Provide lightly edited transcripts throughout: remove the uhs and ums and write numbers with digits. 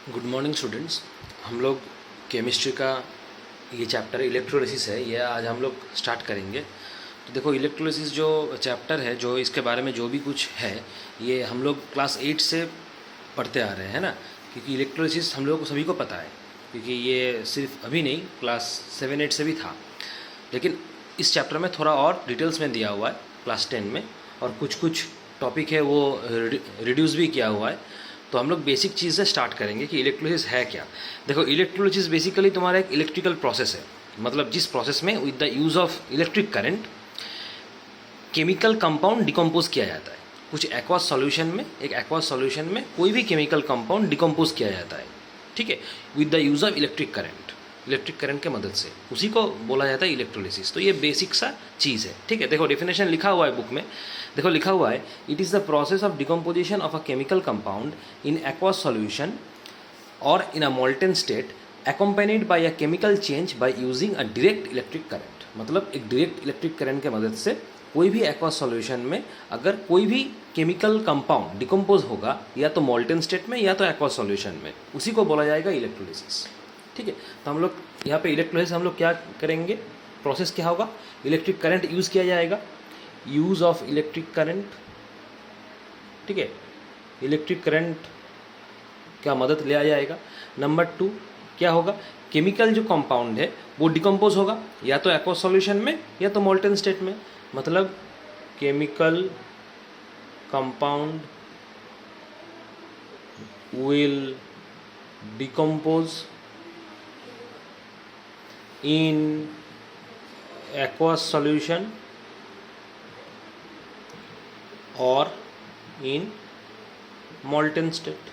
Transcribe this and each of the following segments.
Good morning students. हम लोग chemistry का ये चैप्टर इलेक्ट्रोलिसिस है, ये आज हम लोग स्टार्ट करेंगे। तो देखो, इलेक्ट्रोलिसिस जो चैप्टर है, जो इसके बारे में जो भी कुछ है, ये हम लोग क्लास 8 से पढ़ते आ रहे हैं ना, क्योंकि इलेक्ट्रोलिसिस हम लोग को सभी को पता है, क्योंकि ये सिर्फ अभी नहीं, क्लास 7-8 से भी था। लेकिन इस चैप्टर में थोड़ा और डिटेल्स में दिया हुआ है क्लास 10 में, और कुछ कुछ टॉपिक है वो रिड्यूस भी किया हुआ है। तो हम लोग बेसिक चीज़ से स्टार्ट करेंगे कि इलेक्ट्रोलिसिस है क्या। देखो, इलेक्ट्रोलिसिस बेसिकली तुम्हारा एक इलेक्ट्रिकल प्रोसेस है, मतलब जिस प्रोसेस में with the use of electric current chemical compound decompose किया जाता है। कुछ एक्वास सॉल्यूशन में, एक एक्वास सॉल्यूशन में कोई भी केमिकल कंपाउंड डिकम्पोज किया जाता है, ठीक है, with the use of electric current, electric current के मदद से, उसी को बोला जाता है इलेक्ट्रोलिसिस। तो ये बेसिक सा चीज़ है, ठीक है। देखो, डेफिनेशन लिखा हुआ है बुक में, देखो लिखा हुआ है, it is the process of decomposition of a chemical compound in aqueous solution और in a molten state accompanied by a chemical change by using a direct electric current। मतलब एक डायरेक्ट इलेक्ट्रिक करंट के मदद से कोई भी aqueous solution में अगर कोई भी केमिकल कंपाउंड डिकम्पोज होगा, या तो मोल्टेन स्टेट में या तो एक्वास सॉल्यूशन में, उसी को बोला जाएगा इलेक्ट्रोलिसिस, ठीक है। तो हम लोग यहाँ पे इलेक्ट्रोलिसिस हम लोग क्या करेंगे, प्रोसेस क्या होगा, इलेक्ट्रिक करंट यूज़ किया जाएगा, यूज़ ऑफ इलेक्ट्रिक करंट, ठीक है, इलेक्ट्रिक करंट का मदद लिया जाएगा। नंबर 2 क्या होगा, केमिकल जो कंपाउंड है वो डिकम्पोज होगा, या तो एक्वास सॉल्यूशन में या तो मोल्टेन स्टेट में। मतलब chemical compound will decompose in aqueous solution और इन मोल्टेन स्टेट।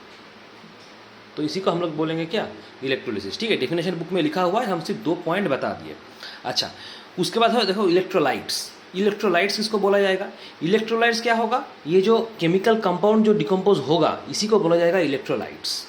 तो इसी को हम लोग बोलेंगे क्या, इलेक्ट्रोलिसिस, ठीक है। डेफिनेशन बुक में लिखा हुआ है, हम सिर्फ 2 पॉइंट बता दिए। अच्छा, उसके बाद है देखो इलेक्ट्रोलाइट्स। इलेक्ट्रोलाइट्स किसको बोला जाएगा, इलेक्ट्रोलाइट्स क्या होगा, ये जो केमिकल कंपाउंड जो डिकम्पोज होगा, इसी को बोला जाएगा इलेक्ट्रोलाइट्स,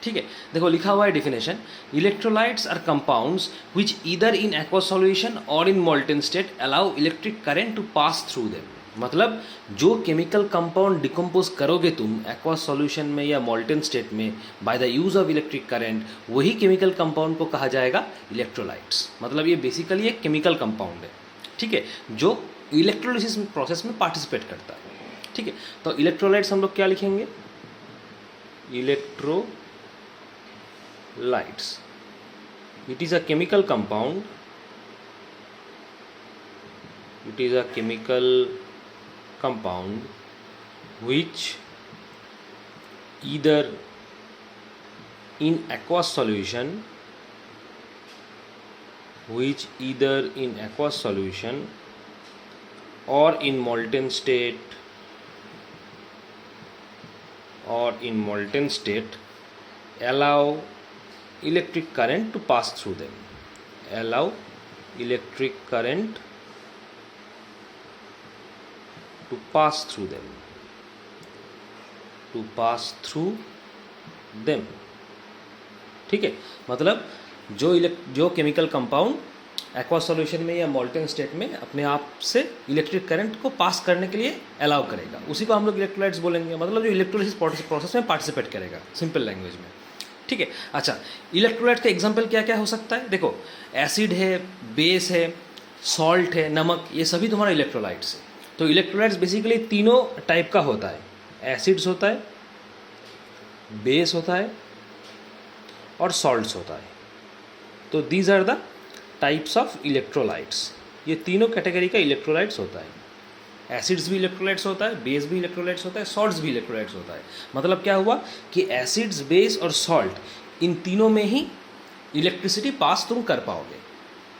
ठीक है। देखो लिखा हुआ है definition, electrolytes are compounds which either in aqueous solution और in molten state allow electric current to pass through them. मतलब जो केमिकल कंपाउंड डिकम्पोज करोगे तुम एक्वास सॉल्यूशन में या मोल्टेन स्टेट में by the use of electric current, वही chemical compound को कहा जाएगा इलेक्ट्रोलाइट्स। मतलब ये बेसिकली एक केमिकल कंपाउंड है, ठीक है, जो इलेक्ट्रोलिसिस प्रोसेस में पार्टिसिपेट करता है, ठीक है। तो इलेक्ट्रोलाइट्स हम लोग क्या लिखेंगे, electrolytes, it is a chemical compound, it is a chemical compound which either in aqueous solution, or in molten state allow electric current to pass through them, allow electric current to pass through them, ठीक है। मतलब जो chemical compound aqueous solution में या molten state में अपने आप से इलेक्ट्रिक करंट को पास करने के लिए अलाउ करेगा, उसी को हम लोग इलेक्ट्रोलाइट्स बोलेंगे। मतलब जो इलेक्ट्रोलिसिस प्रोसेस में पार्टिसिपेट करेगा, सिंपल लैंग्वेज में, ठीक है। अच्छा, इलेक्ट्रोलाइट का एग्जाम्पल क्या क्या हो सकता है, देखो एसिड है, बेस है, सॉल्ट है, नमक, ये सभी तुम्हारा इलेक्ट्रोलाइट्स है। तो इलेक्ट्रोलाइट्स बेसिकली तीनों टाइप का होता है, एसिड्स होता है, बेस होता है और सॉल्ट्स होता है। तो these are the types of electrolytes, ये तीनों कैटेगरी का इलेक्ट्रोलाइट्स होता है। एसिड्स भी इलेक्ट्रोलाइट्स होता है, बेस भी इलेक्ट्रोलाइट्स होता है, सॉल्ट्स भी इलेक्ट्रोलाइट्स होता है। मतलब क्या हुआ कि एसिड्स, बेस और सॉल्ट, इन तीनों में ही इलेक्ट्रिसिटी पास तुम कर पाओगे।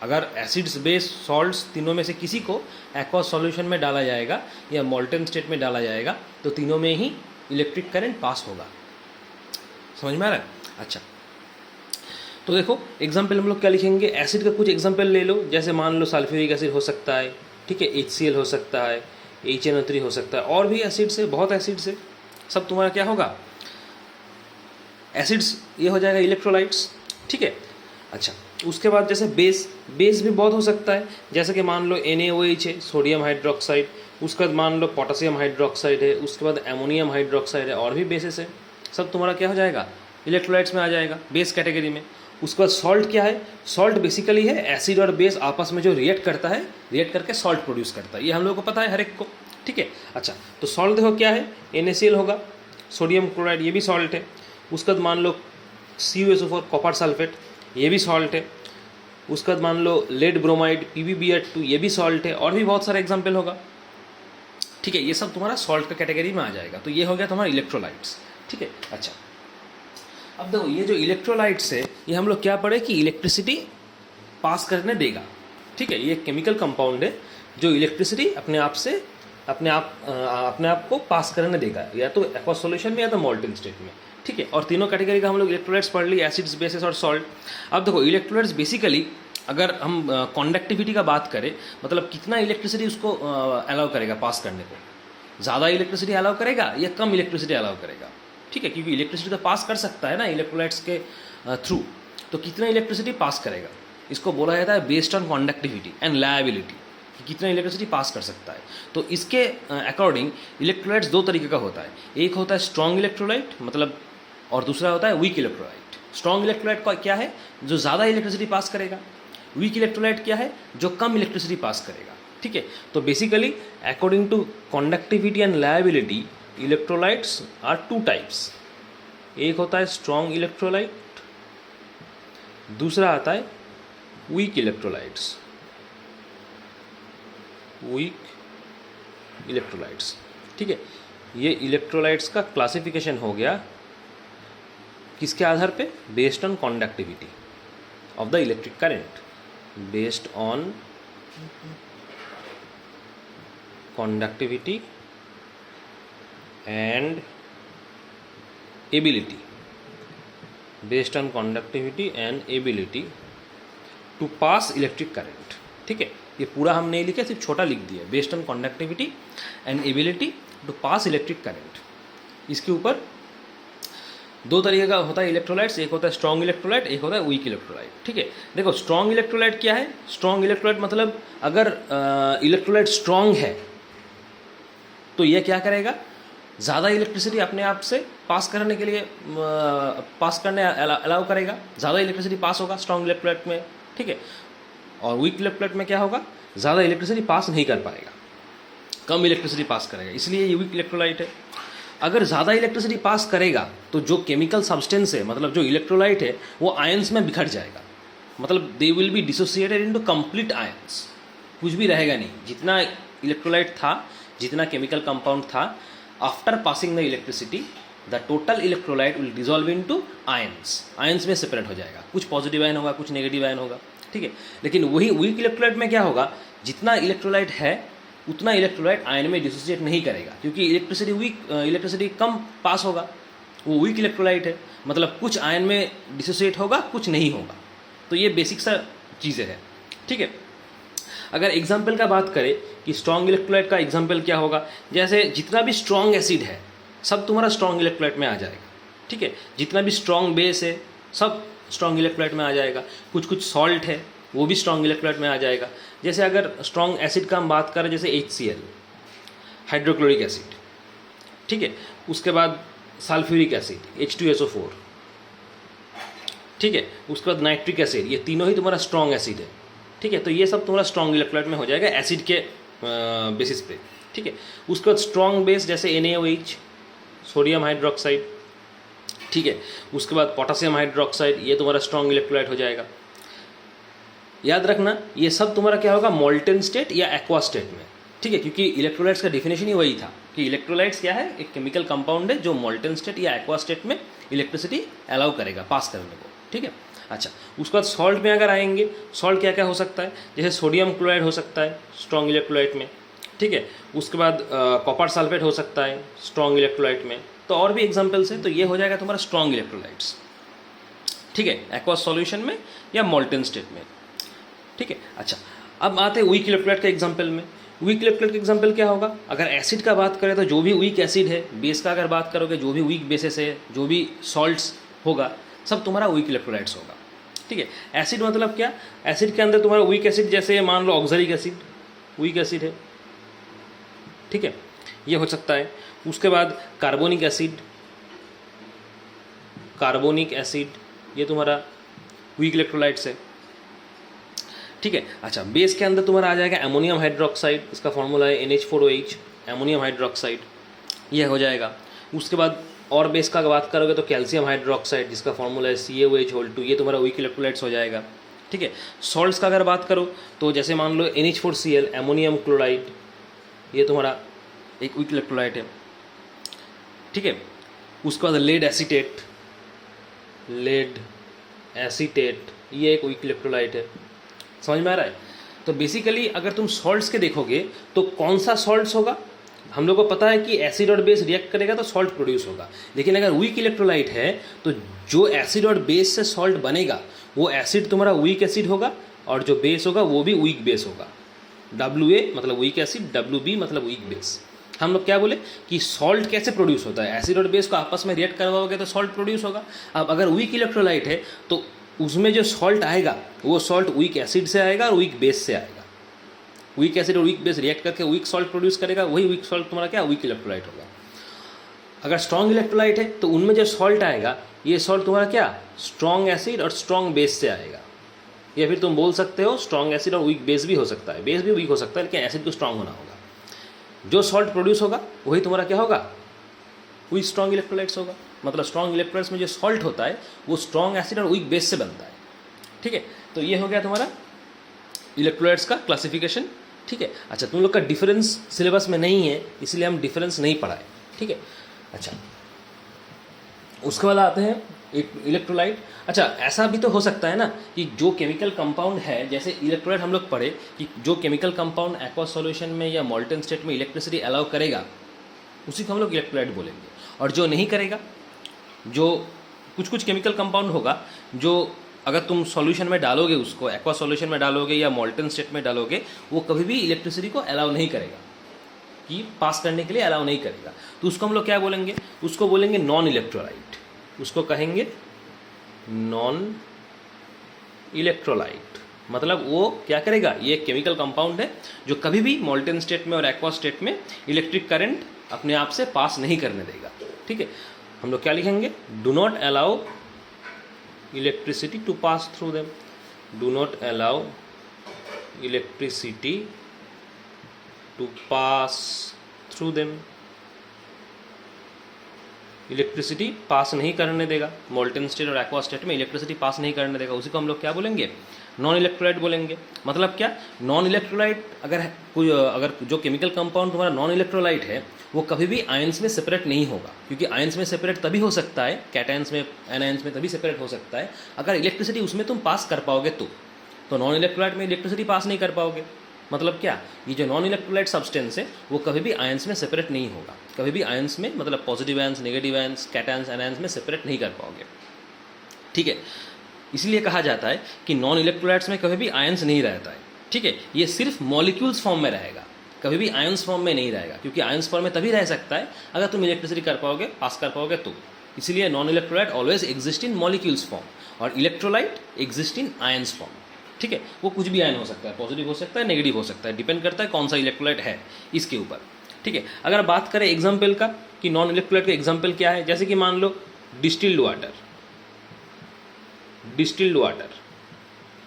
अगर एसिड्स, बेस, सॉल्ट्स तीनों में से किसी को एक्वास सॉल्यूशन में डाला जाएगा या मोल्टेन स्टेट में डाला जाएगा, तो तीनों में ही इलेक्ट्रिक करंट पास होगा। समझ में आ रहा है? अच्छा, तो देखो एग्जाम्पल हम लोग क्या लिखेंगे, एसिड का कुछ एग्जाम्पल ले लो, जैसे मान लो सल्फ्यूरिक एसिड हो सकता है, ठीक है, HCl हो सकता है, HNO3 हो सकता है, और भी एसिड्स है, बहुत एसिड्स है, सब तुम्हारा क्या होगा, एसिड्स, ये हो जाएगा इलेक्ट्रोलाइट्स, ठीक है। अच्छा, उसके बाद जैसे बेस भी बहुत हो सकता है, जैसे कि मान लो NaOH है, सोडियम हाइड्रोक्साइड, उसके बाद मान लो पोटेशियम हाइड्रोक्साइड है, उसके बाद एमोनियम हाइड्रोक्साइड है, और भी बेसिस है, सब तुम्हारा क्या हो जाएगा, इलेक्ट्रोलाइट्स में आ जाएगा, बेस कैटेगरी में। उसके बाद सॉल्ट क्या है, सॉल्ट बेसिकली है एसिड और बेस आपस में जो रिएक्ट करता है, रिएक्ट करके सॉल्ट प्रोड्यूस करता है, ये हम लोग को पता है हर एक को, ठीक है। अच्छा, तो सॉल्ट देखो क्या है, NaCl होगा, सोडियम क्लोराइड ये भी सॉल्ट है। उसके बाद मान लो CuSO4 कॉपर सल्फेट ये भी सॉल्ट है। उसके बाद मान लो लेड ब्रोमाइड PbBr2 ये भी सॉल्ट है, और भी बहुत सारे एग्जाम्पल होगा, ठीक है। ये सब तुम्हारा सॉल्ट का कैटेगरी में आ जाएगा। तो ये हो गया तुम्हारा इलेक्ट्रोलाइट्स, ठीक है। अच्छा, अब देखो ये जो इलेक्ट्रोलाइट्स है ये हम लोग क्या पढ़े कि इलेक्ट्रिसिटी पास करने देगा, ठीक है। ये केमिकल कंपाउंड है जो इलेक्ट्रिसिटी अपने आप को पास करने देगा, या तो एक्वस सॉल्यूशन में या तो मोल्टन स्टेट में, ठीक है। और तीनों कैटेगरी का हम लोग इलेक्ट्रोलाइट्स पढ़ ली, एसिड्स, बेसिस और सॉल्ट। अब देखो इलेक्ट्रोलाइट्स बेसिकली अगर हम कॉन्डक्टिविटी का बात करें, मतलब कितना इलेक्ट्रिसिटी उसको अलाउ करेगा पास करने को, ज़्यादा इलेक्ट्रिसिटी अलाउ करेगा या कम इलेक्ट्रिसिटी अलाउ करेगा, ठीक है। क्योंकि इलेक्ट्रिसिटी तो पास कर सकता है ना इलेक्ट्रोलाइट्स के थ्रू, तो कितना इलेक्ट्रिसिटी पास करेगा, इसको बोला जाता है बेस्ड ऑन कॉन्डक्टिविटी एंड लायबिलिटी, कि कितना इलेक्ट्रिसिटी पास कर सकता है। तो इसके अकॉर्डिंग इलेक्ट्रोलाइट्स दो तरीके का होता है, एक होता है स्ट्रॉन्ग इलेक्ट्रोलाइट मतलब, और दूसरा होता है वीक इलेक्ट्रोलाइट। स्ट्रॉन्ग इलेक्ट्रोलाइट का क्या है, जो ज़्यादा इलेक्ट्रिसिटी पास करेगा। वीक इलेक्ट्रोलाइट क्या है, जो कम इलेक्ट्रिसिटी पास करेगा, ठीक है। तो basically according to conductivity and liability electrolytes are two types, एक होता है स्ट्रॉन्ग इलेक्ट्रोलाइट, दूसरा आता है वीक इलेक्ट्रोलाइट्स, वीक इलेक्ट्रोलाइट्स, ठीक है। ये इलेक्ट्रोलाइट्स का क्लासिफिकेशन हो गया किसके आधार पे, based on conductivity of the electric current, based on conductivity and ability, based on conductivity and ability to pass electric current, ठीक है। ये पूरा हम नहीं लिखे, सिर्फ छोटा लिख दिया, based on conductivity and ability to pass electric current. इसके ऊपर दो तरीके का होता है इलेक्ट्रोलाइट्स, एक होता है स्ट्रॉन्ग इलेक्ट्रोलाइट, एक होता है वीक इलेक्ट्रोलाइट, ठीक है। देखो स्ट्रॉन्ग इलेक्ट्रोलाइट क्या है, स्ट्रॉन्ग इलेक्ट्रोलाइट मतलब अगर इलेक्ट्रोलाइट स्ट्रॉन्ग है तो ये क्या करेगा, ज़्यादा इलेक्ट्रिसिटी अपने आप से पास करने के लिए पास करने अलाउ करेगा, ज़्यादा इलेक्ट्रिसिटी पास होगा स्ट्रॉन्ग इलेक्ट्रोलाइट में, ठीक है। और वीक इलेक्ट्रोलाइट में क्या होगा, ज़्यादा इलेक्ट्रिसिटी पास नहीं कर पाएगा, कम इलेक्ट्रिसिटी पास करेगा, इसलिए ये वीक इलेक्ट्रोलाइट है। अगर ज़्यादा इलेक्ट्रिसिटी पास करेगा तो जो केमिकल सब्सटेंस है, मतलब जो इलेक्ट्रोलाइट है, वो आयंस में बिखर जाएगा, मतलब they will be dissociated into complete ions, कुछ भी रहेगा नहीं। जितना इलेक्ट्रोलाइट था, जितना केमिकल कंपाउंड था, after passing the electricity the total electrolyte will dissolve into ions, ions में सेपरेट हो जाएगा, कुछ पॉजिटिव आयन होगा, कुछ नेगेटिव आयन होगा, ठीक है। लेकिन वही वीक इलेक्ट्रोलाइट में क्या होगा, जितना इलेक्ट्रोलाइट है उतना इलेक्ट्रोलाइट आयन में डिसोसिएट नहीं करेगा, क्योंकि इलेक्ट्रिसिटी कम पास होगा, वो वीक इलेक्ट्रोलाइट है, मतलब कुछ आयन में डिसोसिएट होगा, कुछ नहीं होगा। तो ये बेसिक सा चीज़ें हैं, ठीक है। अगर एग्जाम्पल का बात करें कि स्ट्रॉन्ग इलेक्ट्रोलाइट का एग्जाम्पल क्या होगा, जैसे जितना भी स्ट्रॉन्ग एसिड है सब तुम्हारा स्ट्रॉन्ग इलेक्ट्रोलाइट में आ जाएगा, ठीक है। जितना भी स्ट्रॉन्ग बेस है सब स्ट्रॉन्ग इलेक्ट्रोलाइट में आ जाएगा, कुछ सॉल्ट है वो भी स्ट्रॉन्ग इलेक्ट्रोलाइट में आ जाएगा। जैसे अगर स्ट्रॉन्ग एसिड का हम बात करें, जैसे HCl हाइड्रोक्लोरिक एसिड, ठीक है। उसके बाद सल्फ्यूरिक एसिड H2SO4, ठीक है। उसके बाद नाइट्रिक एसिड, ये तीनों ही तुम्हारा स्ट्रॉन्ग एसिड है, ठीक है। तो ये सब तुम्हारा स्ट्रॉन्ग इलेक्ट्रोलाइट में हो जाएगा एसिड के बेसिस पे, ठीक है। उसके बाद स्ट्रॉन्ग बेस जैसे NaOH सोडियम हाइड्रोक्साइड, ठीक है। उसके बाद पोटेशियम हाइड्रोक्साइड, ये तुम्हारा स्ट्रॉन्ग इलेक्ट्रोलाइट हो जाएगा। याद रखना ये सब तुम्हारा क्या होगा, मोल्टन स्टेट या एक्वा स्टेट में, ठीक है। क्योंकि इलेक्ट्रोलाइट्स का डिफिनेशन ही वही था कि इलेक्ट्रोलाइट्स क्या है, एक केमिकल कंपाउंड है जो मोल्टन स्टेट या एक्वा स्टेट में इलेक्ट्रिसिटी अलाउ करेगा पास करने को, ठीक है। अच्छा, उसके बाद सॉल्ट में अगर आएंगे, सॉल्ट क्या क्या हो सकता है, जैसे सोडियम क्लोराइड हो सकता है स्ट्रॉन्ग इलेक्ट्रोलाइट में, ठीक है। उसके बाद कॉपर सल्फेट हो सकता है स्ट्रॉन्ग इलेक्ट्रोलाइट में, तो और भी एग्जाम्पल्स हैं। तो ये हो जाएगा तुम्हारा स्ट्रॉन्ग इलेक्ट्रोलाइट्स, ठीक है, एक्वस सॉल्यूशन में या मोल्टन स्टेट में, ठीक है। अच्छा, अब आते हैं वीक इलेक्ट्रोलाइट के एग्जाम्पल में। वीक इलेक्ट्रोलाइट का एग्जाम्पल क्या होगा, अगर एसिड का बात करें तो जो भी वीक एसिड है, बेस का अगर बात करोगे जो भी वीक बेसिस है, जो भी सॉल्ट्स होगा सब तुम्हारा वीक इलेक्ट्रोलाइट्स होगा, ठीक है। एसिड मतलब क्या, एसिड के अंदर तुम्हारा वीक एसिड, जैसे मान लो ऑक्सैलिक एसिड वीक एसिड है, ठीक है, ये हो सकता है। उसके बाद कार्बोनिक एसिड, कार्बोनिक एसिड, ये तुम्हारा वीक इलेक्ट्रोलाइट्स है। ठीक है। अच्छा, बेस के अंदर तुम्हारा आ जाएगा अमोनियम हाइड्रोक्साइड, इसका फॉर्मूला है NH4OH, अमोनियम हाइड्रोक्साइड, ये हो जाएगा। उसके बाद और बेस का बात करोगे तो कैल्शियम हाइड्रोक्साइड, जिसका फॉर्मूला है CaOH2, ये तुम्हारा वीक इलेक्ट्रोलाइट्स हो जाएगा। ठीक है। सॉल्ट्स का अगर बात करो तो जैसे मान लो NH4Cl, अमोनियम क्लोराइड, ये तुम्हारा एक वीक इलेक्ट्रोलाइट है। ठीक है। उसके बाद लेड एसीटेट, ये एक वीक इलेक्ट्रोलाइट है। समझ में आ रहा है? तो बेसिकली अगर तुम सॉल्ट्स के देखोगे तो कौन सा सॉल्ट्स होगा, हम लोग को पता है कि एसिड और बेस रिएक्ट करेगा तो सॉल्ट प्रोड्यूस होगा, लेकिन अगर वीक इलेक्ट्रोलाइट है तो जो एसिड और बेस से सॉल्ट बनेगा वो एसिड तुम्हारा वीक एसिड होगा और जो बेस होगा वो भी वीक बेस होगा। WA मतलब वीक एसिड, WB मतलब वीक बेस। हम लोग क्या बोले कि सॉल्ट कैसे प्रोड्यूस होता है, एसिड और बेस को आपस में रिएक्ट करवाओगे तो सॉल्ट प्रोड्यूस होगा। अब अगर वीक इलेक्ट्रोलाइट है तो उसमें जो सॉल्ट आएगा वो सॉल्ट वीक एसिड से आएगा और वीक बेस से आएगा। वीक एसिड और वीक बेस रिएक्ट करके वीक सॉल्ट प्रोड्यूस करेगा, वही वीक सॉल्ट तुम्हारा क्या, वीक इलेक्ट्रोलाइट होगा। अगर स्ट्रॉन्ग इलेक्ट्रोलाइट है तो उनमें जो सॉल्ट आएगा ये सॉल्ट तुम्हारा क्या, स्ट्रॉन्ग एसिड और स्ट्रॉन्ग बेस से आएगा। या फिर तुम बोल सकते हो स्ट्रॉन्ग एसिड और वीक बेस भी हो सकता है, बेस भी वीक हो सकता है, लेकिन एसिड को स्ट्रॉन्ग होना होगा। जो सॉल्ट प्रोड्यूस होगा वही तुम्हारा क्या होगा, वही स्ट्रॉन्ग इलेक्ट्रोलाइट्स होगा। मतलब स्ट्रॉन्ग इलेक्ट्रोलाइट्स में जो सॉल्ट होता है वो स्ट्रॉन्ग एसिड और वीक बेस से बनता है। ठीक है। तो ये हो गया तुम्हारा इलेक्ट्रोलाइट्स का क्लासिफिकेशन। ठीक है। अच्छा, तुम लोग का डिफरेंस सिलेबस में नहीं है इसलिए हम डिफरेंस नहीं पढ़ाए। ठीक है। अच्छा, उसके बाद आते हैं एक इलेक्ट्रोलाइट। अच्छा, ऐसा भी तो हो सकता है ना कि जो केमिकल कंपाउंड है, जैसे इलेक्ट्रोलाइट हम लोग पढ़े कि जो केमिकल कंपाउंड एक्वस सॉल्यूशन में या मॉल्टन स्टेट में इलेक्ट्रिसिटी अलाउ करेगा उसी को हम लोग इलेक्ट्रोलाइट बोलेंगे, और जो नहीं करेगा, जो कुछ केमिकल कंपाउंड होगा जो अगर तुम सॉल्यूशन में डालोगे, उसको एक्वा सॉल्यूशन में डालोगे या मॉल्टन स्टेट में डालोगे, वो कभी भी इलेक्ट्रिसिटी को अलाउ नहीं करेगा, कि पास करने के लिए अलाउ नहीं करेगा, तो उसको हम लोग क्या बोलेंगे, उसको बोलेंगे नॉन इलेक्ट्रोलाइट। उसको कहेंगे नॉन इलेक्ट्रोलाइट। मतलब वो क्या करेगा, ये एक केमिकल कंपाउंड है जो कभी भी मॉल्टन स्टेट में और एक्वा स्टेट में इलेक्ट्रिक करंट अपने आप से पास नहीं करने देगा। ठीक है। हम लोग क्या लिखेंगे, do not allow electricity to pass through them, do not allow electricity to pass through them। Electricity pass नहीं करने देगा, मॉल्टन स्टेट और एक्वा स्टेट में इलेक्ट्रिसिटी पास नहीं करने देगा, उसी को हम लोग क्या बोलेंगे, नॉन इलेक्ट्रोलाइट बोलेंगे। मतलब क्या, नॉन इलेक्ट्रोलाइट अगर जो केमिकल कंपाउंड तुम्हारा नॉन इलेक्ट्रोलाइट है वो कभी भी आयंस में सेपरेट नहीं होगा, क्योंकि आयंस में सेपरेट तभी हो सकता है, कैटायंस में, एनायंस में तभी सेपरेट हो सकता है अगर इलेक्ट्रिसिटी उसमें तुम पास कर पाओगे तो नॉन इलेक्ट्रोलाइट में इलेक्ट्रिसिटी पास नहीं कर पाओगे। मतलब क्या, ये जो नॉन इलेक्ट्रोलाइट सब्सटेंस है वो कभी भी आयंस में सेपरेट नहीं होगा, कभी भी आयंस में, मतलब positive ions, negative ions, cations, anions में सेपरेट नहीं कर पाओगे। ठीक है। इसलिए कहा जाता है कि नॉन इलेक्ट्रोलाइट्स में कभी भी आयंस नहीं रहता है। ठीक है। ये सिर्फ मॉलिक्यूल्स फॉर्म में रहेगा, कभी भी आयंस फॉर्म में नहीं रहेगा, क्योंकि आयंस फॉर्म में तभी रह सकता है अगर तुम इलेक्ट्रिसिटी कर पाओगे, पास कर पाओगे तो। इसलिए non electrolyte always exist in molecules form और electrolyte exist in ions form. ठीक है। वो कुछ भी आयन हो सकता है, पॉजिटिव हो सकता है, नेगेटिव हो सकता है, डिपेंड करता है कौन सा इलेक्ट्रोलाइट है इसके ऊपर। ठीक है। अगर बात करें एग्जाम्पल का कि नॉन इलेक्ट्रोलाइट का एग्जाम्पल क्या है, जैसे कि मान लो डिस्टिल्ड वाटर।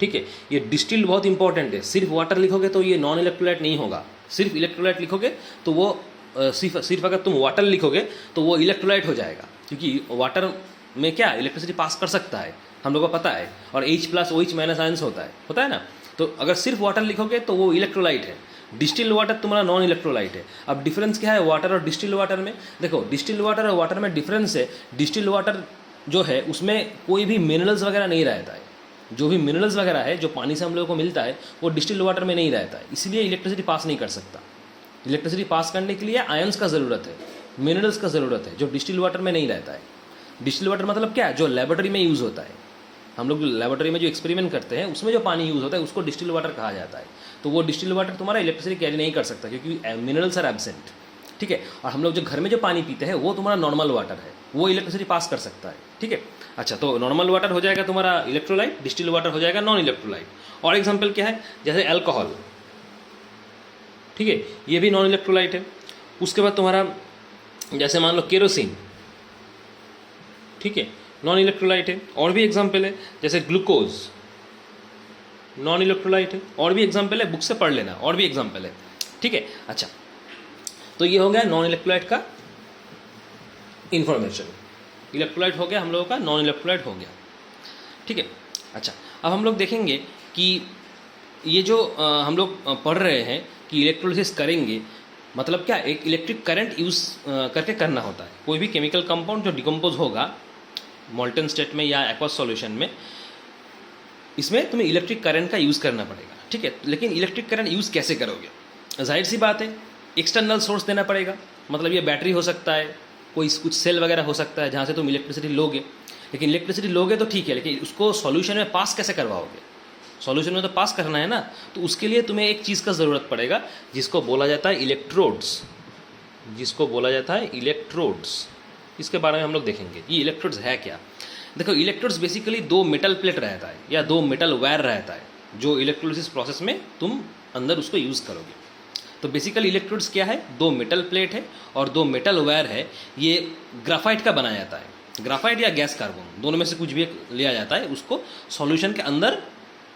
ठीक है। ये डिस्टिल्ड बहुत इंपॉर्टेंट है, सिर्फ वाटर लिखोगे तो ये नॉन इलेक्ट्रोलाइट नहीं होगा, सिर्फ इलेक्ट्रोलाइट लिखोगे तो वो सिर्फ अगर तुम वाटर लिखोगे तो वो इलेक्ट्रोलाइट हो जाएगा, क्योंकि वाटर में क्या इलेक्ट्रिसिटी पास कर सकता है, हम लोगों को पता है, और H+OH- आयंस होता है ना। तो अगर सिर्फ वाटर लिखोगे तो वो इलेक्ट्रोलाइट है, डिस्टिल्ड वाटर तुम्हारा नॉन इलेक्ट्रोलाइट है। अब डिफरेंस क्या है वाटर और डिस्टिल्ड वाटर में, देखो डिस्टिल्ड वाटर और वाटर में डिफरेंस है, डिस्टिल्ड वाटर जो है उसमें कोई भी मिनरल्स वगैरह नहीं रहता है, जो भी मिनरल्स वगैरह है जो पानी से हम लोगों को मिलता है वो डिस्टिल्ड वाटर में नहीं रहता है, इसलिए इलेक्ट्रिसिटी पास नहीं कर सकता। इलेक्ट्रिसिटी पास करने के लिए आयंस का ज़रूरत है, मिनरल्स का ज़रूरत है, जो डिस्टिल्ड वाटर में नहीं रहता है। डिस्टिल्ड वाटर मतलब क्या, जो लेबोरेटरी में यूज़ होता है, हम लोग लेबोरेटरी में जो एक्सपेरिमेंट करते हैं उसमें जो पानी यूज़ होता है उसको डिस्टिल्ड वाटर कहा जाता है। तो वो डिस्टिल्ड वाटर तुम्हारा इलेक्ट्रिसिटी कैरी नहीं कर सकता, क्योंकि मिनरल्स आर एब्सेंट। ठीक है। और हम लोग जो घर में जो पानी पीते हैं वो तुम्हारा नॉर्मल वाटर है, वो इलेक्ट्रिसिटी पास कर सकता है। ठीक है। अच्छा, तो नॉर्मल वाटर हो जाएगा तुम्हारा इलेक्ट्रोलाइट, डिस्टिल्ड वाटर हो जाएगा नॉन इलेक्ट्रोलाइट। और एग्जांपल क्या है, जैसे अल्कोहल। ठीक है, ये भी नॉन इलेक्ट्रोलाइट है। उसके बाद तुम्हारा जैसे मान लो केरोसिन। ठीक है, नॉन इलेक्ट्रोलाइट है। और भी एग्जाम्पल है, जैसे ग्लूकोज नॉन इलेक्ट्रोलाइट है। और भी एग्जाम्पल है, बुक से पढ़ लेना, और भी एग्जाम्पल है, ठीक है। अच्छा, तो ये हो गया नॉन इलेक्ट्रोलाइट का इंफॉर्मेशन। इलेक्ट्रोलाइट हो गया हम लोगों का, नॉन इलेक्ट्रोलाइट हो गया, ठीक है। अच्छा, अब हम लोग देखेंगे कि ये जो हम लोग पढ़ रहे हैं कि इलेक्ट्रोलिसिस करेंगे, मतलब क्या, एक इलेक्ट्रिक करंट यूज़ करके करना होता है। कोई भी केमिकल कंपाउंड जो डिकम्पोज होगा मोल्टन स्टेट में या एक्वस सॉल्यूशन में, इसमें तुम्हें इलेक्ट्रिक करंट का यूज़ करना पड़ेगा, ठीक है। लेकिन इलेक्ट्रिक करंट यूज़ कैसे करोगे? जाहिर सी बात है, एक्सटर्नल सोर्स देना पड़ेगा। मतलब ये बैटरी हो सकता है, कोई कुछ सेल वगैरह हो सकता है जहाँ से तुम इलेक्ट्रिसिटी लोगे। लेकिन इलेक्ट्रिसिटी लोगे तो ठीक है, लेकिन उसको सॉल्यूशन में पास कैसे करवाओगे? सॉल्यूशन में तो पास करना है ना, तो उसके लिए तुम्हें एक चीज़ का ज़रूरत पड़ेगा जिसको बोला जाता है इलेक्ट्रोड्स, जिसको बोला जाता है इलेक्ट्रोड्स। इसके बारे में हम लोग देखेंगे ये इलेक्ट्रोड्स है क्या। देखो, इलेक्ट्रोड्स बेसिकली दो मेटल प्लेट रहता है या दो मेटल वायर रहता है, जो इलेक्ट्रोलिसिस प्रोसेस में तुम अंदर उसको यूज़ करोगे। तो बेसिकली इलेक्ट्रोड्स क्या है? दो मेटल प्लेट है और दो मेटल वायर है। ये ग्राफाइट का बनाया जाता है। ग्राफाइट या गैस कार्बन, दोनों में से कुछ भी एक लिया जाता है, उसको सॉल्यूशन के अंदर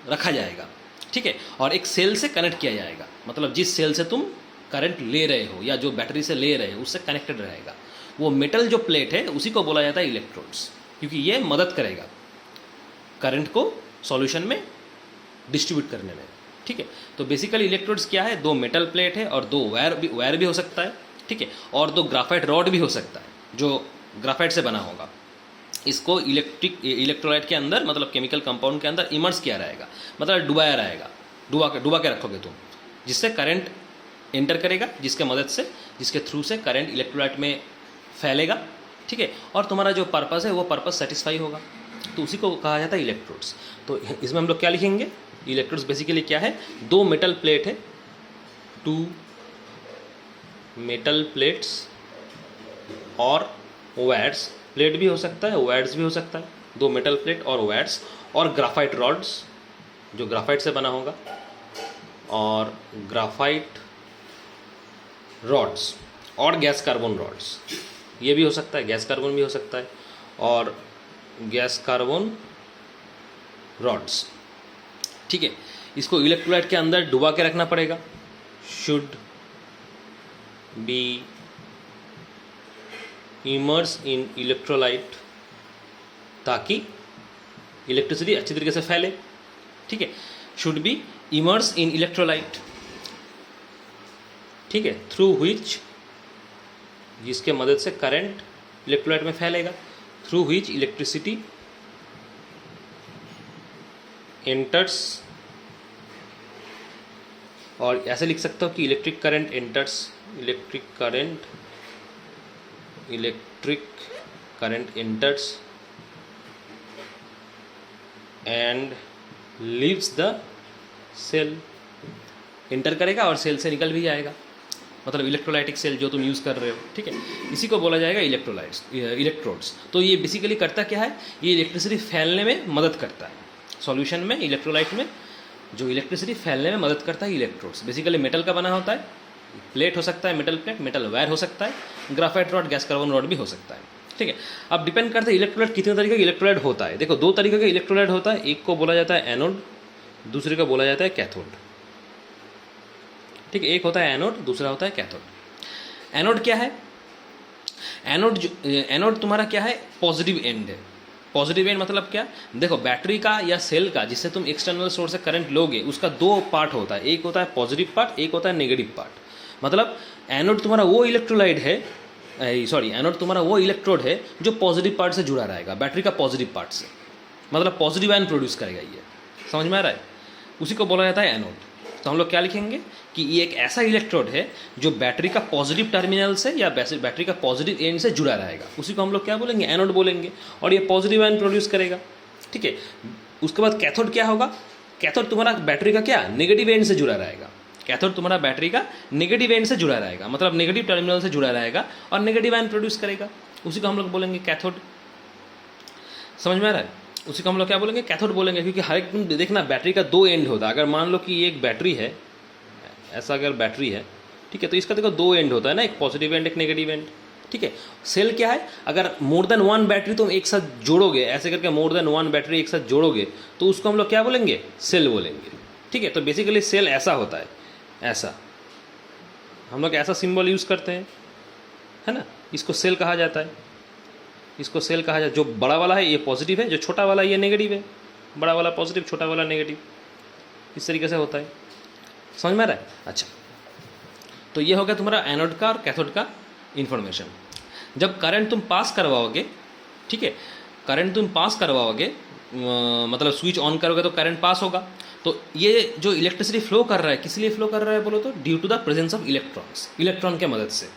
रखा जाएगा, ठीक है। और एक सेल से कनेक्ट किया जाएगा, मतलब जिस सेल से तुम करंट ले रहे हो या जो बैटरी से ले रहे हो उससे कनेक्टेड रहेगा। वो मेटल जो प्लेट है उसी को बोला जाता है इलेक्ट्रोड्स, क्योंकि ये मदद करेगा करंट को सॉल्यूशन में डिस्ट्रीब्यूट करने में, ठीक है। तो बेसिकली इलेक्ट्रोड्स क्या है? दो मेटल प्लेट है और दो वायर भी हो सकता है, ठीक है। और दो ग्राफाइट रॉड भी हो सकता है जो ग्राफाइट से बना होगा। इसको इलेक्ट्रोलाइट के अंदर, मतलब केमिकल कंपाउंड के अंदर इमर्स किया रहेगा, मतलब डुबाया रहेगा, डुबा के रखोगे तुम, जिससे करंट एंटर करेगा, जिसके थ्रू से करंट इलेक्ट्रोलाइट में फैलेगा, ठीक है। और तुम्हारा जो पर्पस है वो पर्पस सेटिस्फाई होगा, तो उसी को कहा जाता है इलेक्ट्रोड्स। तो इसमें हम लोग क्या लिखेंगे? इलेक्ट्रोड्स बेसिकली क्या है? दो मेटल प्लेट है, टू मेटल प्लेट्स और वायर्स। प्लेट भी हो सकता है, वायर्स भी हो सकता है, दो मेटल प्लेट और वायर्स, और ग्राफाइट रॉड्स जो ग्राफाइट से बना होगा, और ग्राफाइट रॉड्स और गैस कार्बन रॉड्स, ये भी हो सकता है, गैस कार्बन भी हो सकता है, और गैस कार्बन रॉड्स, ठीक है। इसको इलेक्ट्रोलाइट के अंदर डुबा के रखना पड़ेगा, should be immerse in electrolyte, ताकि इलेक्ट्रिसिटी अच्छी तरीके से फैले, ठीक है। Should be immerse in electrolyte, ठीक है, थ्रू व्हिच, जिसके मदद से करंट इलेक्ट्रोलाइट में फैलेगा, थ्रू व्हिच इलेक्ट्रिसिटी एंटर्स, और ऐसे लिख सकते हो कि electric current enters, electric current enters and leaves the cell. Enter करेगा और सेल से निकल भी जाएगा, मतलब इलेक्ट्रोलाइटिक सेल जो तुम यूज़ कर रहे हो, ठीक है। इसी को बोला जाएगा इलेक्ट्रोड्स। तो ये बेसिकली करता क्या है? ये इलेक्ट्रिसिटी फैलने में मदद करता है। सॉल्यूशन में, इलेक्ट्रोलाइट में जो इलेक्ट्रिसिटी फैलने में मदद करता है इलेक्ट्रोड्स, बेसिकली मेटल का बना होता है। प्लेट हो सकता है, मेटल प्लेट, मेटल वायर हो सकता है, graphite rod, gas carbon rod भी हो सकता है, ठीक है। अब डिपेंड करता है इलेक्ट्रोलाइट कितने तरीके का इलेक्ट्रोलाइट होता है। देखो, दो तरीके का इलेक्ट्रोलाइट होता है, एक को बोला जाता है एनोड, दूसरे को बोला जाता है कैथोड, ठीक है। एक होता है एनोड, दूसरा होता है कैथोड। एनोड क्या है? एनोड तुम्हारा क्या है? पॉजिटिव एंड है। पॉजिटिव एंड मतलब क्या? देखो, बैटरी का या सेल का जिससे तुम एक्सटर्नल सोर्स से करंट लोगे, उसका दो पार्ट होता है, एक होता है पॉजिटिव पार्ट, एक होता है नेगेटिव पार्ट। मतलब एनोड तुम्हारा वो इलेक्ट्रोलाइट है, एनोड तुम्हारा वो इलेक्ट्रोड है जो पॉजिटिव पार्ट से जुड़ा रहेगा, बैटरी का पॉजिटिव पार्ट से, मतलब पॉजिटिव आयन प्रोड्यूस करेगा। ये समझ में आ रहा है? उसी को बोला जाता है एनोड। तो हम लोग क्या लिखेंगे कि ये एक ऐसा इलेक्ट्रोड है जो बैटरी का पॉजिटिव टर्मिनल से या बैटरी का पॉजिटिव एंड से जुड़ा रहेगा, उसी को हम लोग क्या बोलेंगे? एनोड बोलेंगे। और ये पॉजिटिव आयन प्रोड्यूस करेगा, ठीक है। उसके बाद कैथोड क्या होगा? कैथोड तुम्हारा बैटरी का क्या? नेगेटिव एंड से जुड़ा रहेगा। कैथोड तुम्हारा बैटरी का नेगेटिव एंड से जुड़ा रहेगा, मतलब नेगेटिव टर्मिनल से जुड़ा रहेगा और नेगेटिव आयन प्रोड्यूस करेगा, उसी को हम लोग बोलेंगे कैथोड। समझ में आ रहा है? उसी को हम लोग क्या बोलेंगे? कैथोड बोलेंगे। क्योंकि हर एक देखना, बैटरी का दो एंड होता है। अगर मान लो कि ये एक बैटरी है, ऐसा अगर बैटरी है, ठीक है, तो इसका देखो दो एंड होता है ना, एक पॉजिटिव एंड, एक नेगेटिव एंड, ठीक है। सेल क्या है, अगर मोर देन वन बैटरी तुम एक साथ जोड़ोगे, ऐसे करके मोर देन वन बैटरी एक साथ जोड़ोगे तो उसको हम लोग क्या बोलेंगे, सेल बोलेंगे, ठीक है। तो बेसिकली सेल ऐसा होता है, ऐसा हम लोग ऐसा सिंबल यूज़ करते हैं, है ना, इसको सेल कहा जाता है, इसको सेल कहा जाता है। जो बड़ा वाला है ये पॉजिटिव है, जो छोटा वाला ये नेगेटिव है, बड़ा वाला पॉजिटिव, छोटा वाला नेगेटिव, इस तरीके से होता है। समझ में आ रहा है? अच्छा, तो ये हो गया तुम्हारा एनोड का और कैथोड का इन्फॉर्मेशन। जब करंट तुम पास करवाओगे, ठीक है, करंट तुम पास करवाओगे, मतलब स्विच ऑन करोगे तो करंट पास होगा। तो ये जो इलेक्ट्रिसिटी फ्लो कर रहा है, किस लिए फ्लो कर रहा है बोलो तो, due to the presence of electrons, electron के मदद से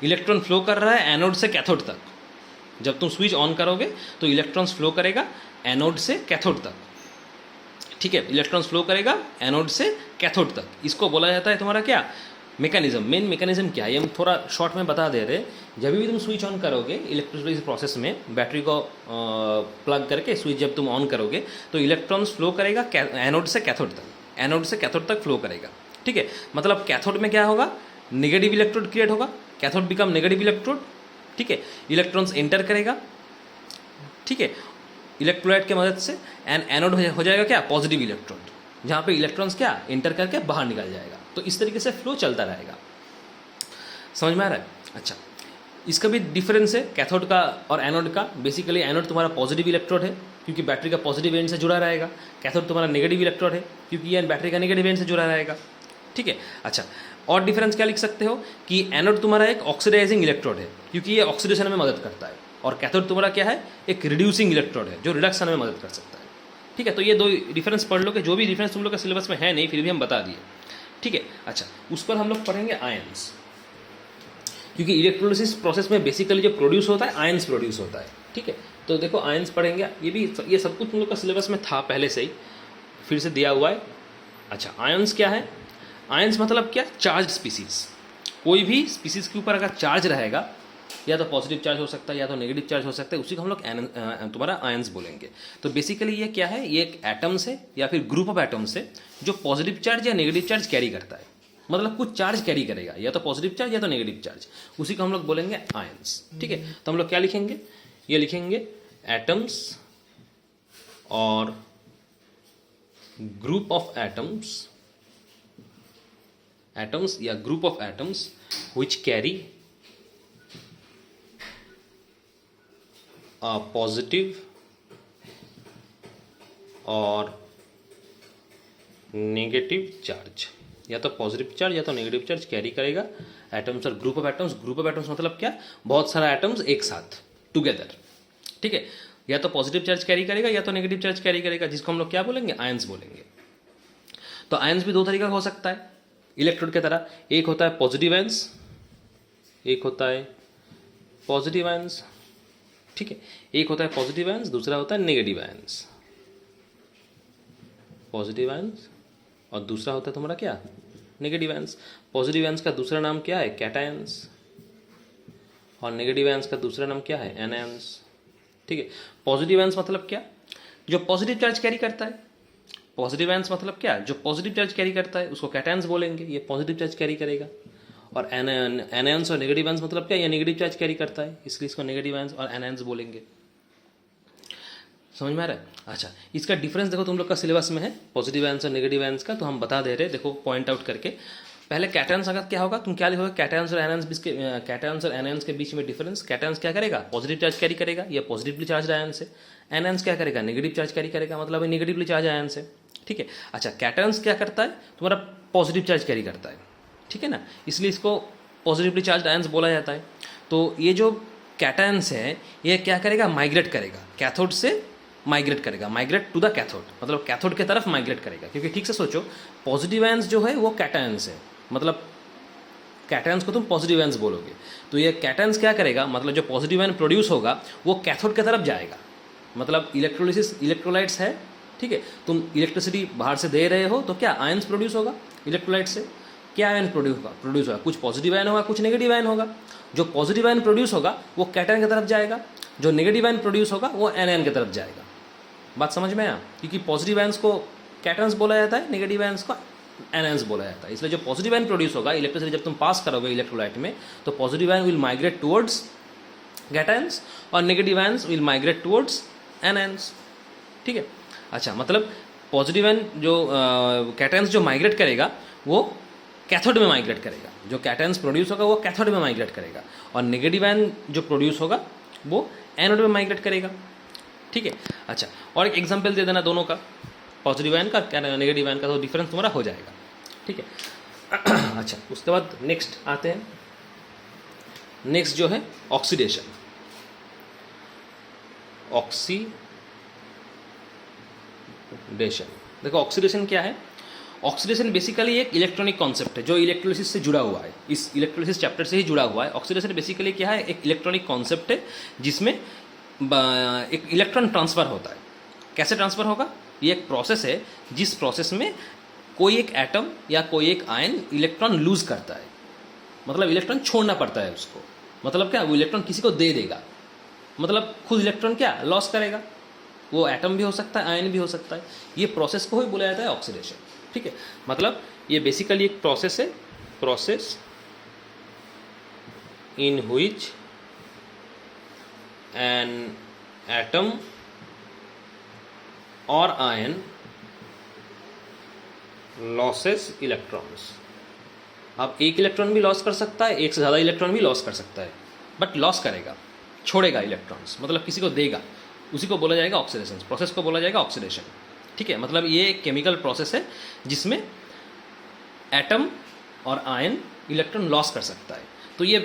इलेक्ट्रॉन फ्लो कर रहा है एनोड से कैथोड तक। जब तुम स्विच ऑन करोगे तो इलेक्ट्रॉन्स फ्लो करेगा एनोड से कैथोड तक, ठीक है, इलेक्ट्रॉन्स फ्लो करेगा एनोड से कैथोड तक। इसको बोला जाता है तुम्हारा क्या, मैकेनिज्म। मेन मैकेनिज्म क्या है ये हम थोड़ा शॉर्ट में बता दे रहे हैं। जब भी तुम स्विच ऑन करोगे इलेक्ट्रोलाइसिस प्रोसेस में, बैटरी को प्लग करके स्विच जब तुम ऑन करोगे तो इलेक्ट्रॉन्स फ्लो करेगा एनोड से कैथोड तक, एनोड से कैथोड तक फ्लो करेगा, ठीक है। मतलब कैथोड में क्या होगा, नेगेटिव इलेक्ट्रोड क्रिएट होगा, कैथोड बिकम नेगेटिव इलेक्ट्रोड, ठीक है। इलेक्ट्रॉन्स एंटर करेगा, ठीक है, इलेक्ट्रोलाइट के मदद से, एंड एनोड हो जाएगा क्या, पॉजिटिव इलेक्ट्रोड, जहाँ पे इलेक्ट्रॉन्स क्या एंटर करके बाहर निकल जाएगा। तो इस तरीके से फ्लो चलता रहेगा। समझ में आ रहा है? अच्छा, इसका भी डिफरेंस है कैथोड का और एनोड का। बेसिकली एनोड तुम्हारा पॉजिटिव इलेक्ट्रोड है क्योंकि बैटरी का पॉजिटिव एंड से जुड़ा रहेगा, कैथोड तुम्हारा नेगेटिव इलेक्ट्रोड है क्योंकि ये बैटरी का नेगेटिव एंड से जुड़ा रहेगा, ठीक है। अच्छा, और डिफरेंस क्या लिख सकते हो कि एनोड तुम्हारा एक ऑक्सीडाइजिंग इलेक्ट्रोड है क्योंकि ये ऑक्सीडेशन में मदद करता है, और कैथोड तुम्हारा क्या है, एक रिड्यूसिंग इलेक्ट्रोड है जो रिडक्शन में मदद कर सकता है, ठीक है। तो ये दो डिफरेंस पढ़ लो, कि जो भी डिफरेंस तुम लोग का सिलेबस में है नहीं फिर भी हम बता दिए, ठीक है। अच्छा, उस पर हम लोग पढ़ेंगे आयंस, क्योंकि इलेक्ट्रोलिसिस प्रोसेस में बेसिकली जो प्रोड्यूस होता है आयंस प्रोड्यूस होता है, ठीक है। तो देखो आयंस पढ़ेंगे, ये सब कुछ तुम लोग का सिलेबस में था पहले से ही, फिर से दिया हुआ है। अच्छा, आयंस क्या है, आयंस मतलब क्या, चार्ज स्पीसीज। कोई भी स्पीसीज के ऊपर अगर चार्ज रहेगा, या तो पॉजिटिव चार्ज हो सकता है या तो नेगेटिव चार्ज हो सकता है, उसी को हम लोग तुम्हारा आयंस बोलेंगे। तो बेसिकली ये क्या है, ये एक एटम्स है या फिर ग्रुप ऑफ एटम्स है जो पॉजिटिव चार्ज या नेगेटिव चार्ज कैरी करता है, मतलब कुछ चार्ज कैरी करेगा, या तो पॉजिटिव चार्ज या तो नेगेटिव चार्ज, उसी को हम लोग बोलेंगे आयंस, ठीक है। तो हम लोग क्या लिखेंगे, ये लिखेंगे एटम्स और ग्रुप ऑफ एटम्स, एटम्स या group of atoms which carry a positive और नेगेटिव चार्ज, या तो पॉजिटिव चार्ज या तो नेगेटिव चार्ज कैरी करेगा एटम्स और group of atoms. Group of atoms मतलब क्या, बहुत सारा एटम्स एक साथ टुगेदर, ठीक है, या तो पॉजिटिव चार्ज कैरी करेगा या तो नेगेटिव चार्ज कैरी करेगा, जिसको हम लोग क्या बोलेंगे, आयंस बोलेंगे। तो आयंस भी दो तरीका का हो सकता है इलेक्ट्रोड की तरह, एक होता है पॉजिटिव आयंस, एक होता है पॉजिटिव आयंस, ठीक है, एक होता है पॉजिटिव आयंस, दूसरा होता है नेगेटिव आयंस, पॉजिटिव आयंस और दूसरा होता है तुम्हारा क्या, नेगेटिव आयंस। पॉजिटिव आयंस का दूसरा नाम क्या है, कैटायंस, और नेगेटिव आयंस का दूसरा नाम क्या है, एनायंस, ठीक है। पॉजिटिव आयंस मतलब क्या, जो पॉजिटिव चार्ज कैरी करता है, पॉजिटिव आयंस मतलब क्या, जो पॉजिटिव चार्ज कैरी करता है उसको कैटायंस बोलेंगे, ये पॉजिटिव चार्ज कैरी करेगा। और एनायंस और नेगेटिव आयंस मतलब क्या, ये नेगेटिव चार्ज कैरी करता है, इसलिए इसको नेगेटिव आयंस और एनायंस बोलेंगे। समझ में आ रहा है? अच्छा, इसका डिफरेंस देखो तुम लोग का सिलेबस में है पॉजिटिव आयंस और नेगेटिव आयंस का, तो हम बता दे रहे हैं, देखो पॉइंट आउट करके। पहले कैटायंस अगर क्या होगा, तुम क्या लिखोगे, कैटायंस और एनायंस कैटायंस और एनायंस के बीच में डिफरेंस। कैटायंस क्या करेगा, पॉजिटिव चार्ज कैरी करेगा, या पॉजिटिवली चार्ज आयंस है। एनायंस क्या करेगा, नेगेटिव चार्ज कैरी करेगा, मतलब नेगेटिवली चार्ज आयंस है, ठीक है। अच्छा, कैटायंस क्या करता है, तुम्हारा पॉजिटिव चार्ज कैरी करता है, ठीक है ना, इसलिए इसको पॉजिटिवली चार्ज आयंस बोला जाता है। तो ये जो कैटायंस है ये क्या करेगा, माइग्रेट करेगा, कैथोड से माइग्रेट करेगा, माइग्रेट टू द कैथोड, मतलब कैथोड के तरफ माइग्रेट करेगा। क्योंकि ठीक से सोचो, पॉजिटिव आयंस जो है वो कैटायंस है, मतलब कैटायंस को तुम पॉजिटिव आयंस बोलोगे, तो ये कैटायंस क्या करेगा, मतलब जो पॉजिटिव आयन प्रोड्यूस होगा वो कैथोड की तरफ जाएगा। मतलब इलेक्ट्रोलिसिस, इलेक्ट्रोलाइट्स है, ठीक है, तुम इलेक्ट्रिसिटी बाहर से दे रहे हो तो क्या आयंस प्रोड्यूस होगा इलेक्ट्रोलाइट से, क्या आयन प्रोड्यूस होगा, कुछ पॉजिटिव आयन होगा कुछ नेगेटिव आयन होगा। जो पॉजिटिव आयन प्रोड्यूस होगा वो कैटायन की तरफ जाएगा, जो नेगेटिव आयन प्रोड्यूस होगा वो एनायन की तरफ जाएगा। बात समझ में आया? क्योंकि पॉजिटिव आयंस को कैटायंस बोला जाता है, नेगेटिव आयंस को एनायंस बोला जाता है। इसलिए जो पॉजिटिव आयन प्रोड्यूस होगा, इलेक्ट्रिसिटी जब तुम पास करोगे इलेक्ट्रोलाइट में, तो positive ion will migrate towards cations, और negative ions will migrate towards anions. ठीक है, अच्छा मतलब पॉजिटिव आयन जो कैटायंस जो माइग्रेट करेगा वो कैथोड में माइग्रेट करेगा, जो कैटायंस प्रोड्यूस होगा वो कैथोड में माइग्रेट करेगा, और नेगेटिव आयन जो प्रोड्यूस होगा वो एनोड में माइग्रेट करेगा। ठीक है, अच्छा और एक एग्जांपल दे देना दोनों का, पॉजिटिव आयन का नेगेटिव आयन का, तो डिफरेंस तुम्हारा हो जाएगा। ठीक है अच्छा उसके बाद नेक्स्ट आते हैं, नेक्स्ट जो है ऑक्सीडेशन। देखो ऑक्सीडेशन क्या है? ऑक्सीडेशन बेसिकली एक इलेक्ट्रॉनिक कॉन्सेप्ट है जो इलेक्ट्रोलिसिस से जुड़ा हुआ है, इस इलेक्ट्रोलिसिस चैप्टर से ही जुड़ा हुआ है। ऑक्सीडेशन बेसिकली क्या है? एक इलेक्ट्रॉनिक कॉन्सेप्ट है जिसमें एक इलेक्ट्रॉन ट्रांसफर होता है। कैसे ट्रांसफर होगा? ये एक प्रोसेस है जिस प्रोसेस में कोई एक एटम या कोई एक आयन इलेक्ट्रॉन लूज करता है, मतलब इलेक्ट्रॉन छोड़ना पड़ता है उसको। मतलब क्या? वो इलेक्ट्रॉन किसी को दे देगा, मतलब खुद इलेक्ट्रॉन क्या लॉस करेगा। वो एटम भी हो सकता है, आयन भी हो सकता है। ये प्रोसेस को ही बोला जाता है ऑक्सीडेशन। ठीक है, मतलब ये बेसिकली एक प्रोसेस है, process in which an atom और आयन लॉसेस इलेक्ट्रॉन्स। अब एक इलेक्ट्रॉन भी लॉस कर सकता है, एक से ज़्यादा इलेक्ट्रॉन भी लॉस कर सकता है, बट लॉस करेगा, छोड़ेगा इलेक्ट्रॉन्स, मतलब किसी को देगा, उसी को बोला जाएगा ऑक्सीडेशन, प्रोसेस को बोला जाएगा ऑक्सीडेशन। ठीक है, मतलब ये एक केमिकल प्रोसेस है जिसमें एटम और आयन इलेक्ट्रॉन लॉस कर सकता है। तो ये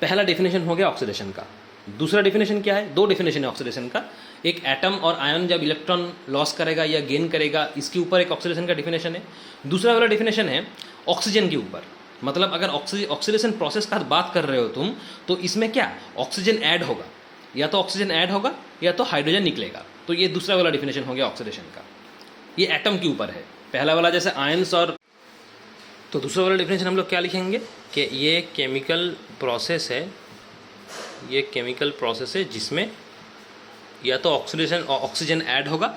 पहला डेफिनेशन हो गया ऑक्सीडेशन का। दूसरा डेफिनेशन क्या है? दो डेफिनेशन है ऑक्सीडेशन का। एक एटम और आयन जब इलेक्ट्रॉन लॉस करेगा या गेन करेगा, इसके ऊपर एक ऑक्सीडेशन का डेफिनेशन है। दूसरा वाला डेफिनेशन है ऑक्सीजन के ऊपर, मतलब अगर ऑक्सीडेशन प्रोसेस का बात कर रहे हो तुम, तो इसमें क्या ऑक्सीजन ऐड होगा, या तो ऑक्सीजन ऐड होगा या तो हाइड्रोजन निकलेगा। तो ये दूसरा वाला डेफिनेशन हो गया ऑक्सीडेशन का। ये एटम के ऊपर है। पहला वाला जैसे आयंस और, तो दूसरा वाला डेफिनेशन हम लोग क्या लिखेंगे कि ये केमिकल प्रोसेस है, ये केमिकल प्रोसेस है जिसमें या तो ऑक्सीजन ऐड होगा,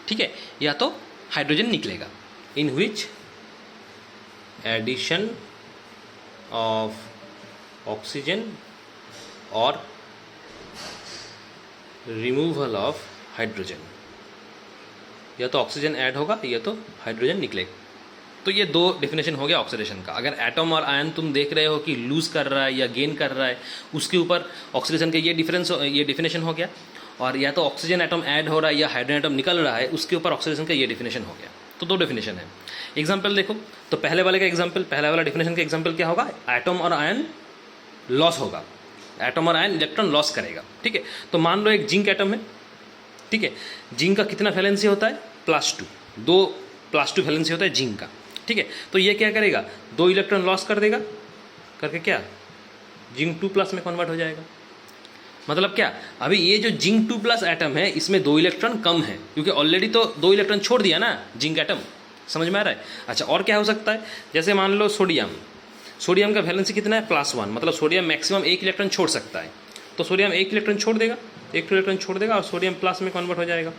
ठीक है, या तो हाइड्रोजन निकलेगा। इन विच एडिशन ऑफ ऑक्सीजन और रिमूवल ऑफ हाइड्रोजन, या तो ऑक्सीजन ऐड होगा या तो हाइड्रोजन निकलेगा। तो ये दो डेफिनेशन हो गया ऑक्सीडेशन का। अगर एटम और आयन तुम देख रहे हो कि लूज कर रहा है या गेन कर रहा है, उसके ऊपर ऑक्सीडेशन का ये डेफिनेशन हो गया। और या तो ऑक्सीजन एटम ऐड हो रहा है या हाइड्रोजन एटम निकल रहा है, उसके ऊपर ऑक्सीडेशन का ये डेफिनेशन हो गया। तो दो डेफिनेशन है। एग्जाम्पल देखो, तो पहले वाले का एग्जाम्पल, पहला वाला डेफिनेशन का एग्जाम्पल क्या होगा? एटम और आयन लॉस होगा, एटम और आयन इलेक्ट्रॉन लॉस करेगा। ठीक है, तो मान लो एक जिंक एटम है, ठीक है, जिंक का कितना वैलेंसी होता है? +2, 2 +2 वैलेंसी होता है जिंक का। ठीक है, तो ये क्या करेगा? 2 इलेक्ट्रॉन लॉस कर देगा, करके क्या जिंक 2+ में कन्वर्ट हो जाएगा। मतलब क्या, अभी ये जो जिंक 2+ एटम है इसमें 2 इलेक्ट्रॉन कम है, क्योंकि ऑलरेडी तो 2 इलेक्ट्रॉन छोड़ दिया ना जिंक एटम। समझ में आ रहा है? अच्छा, और क्या हो सकता है? जैसे मान लो सोडियम, सोडियम का वैलेंसी कितना है? +1, मतलब सोडियम मैक्सिमम 1 इलेक्ट्रॉन छोड़ सकता है। तो सोडियम 1 इलेक्ट्रॉन छोड़ देगा, 1 इलेक्ट्रॉन छोड़ देगा और सोडियम प्लस में कन्वर्ट हो जाएगा।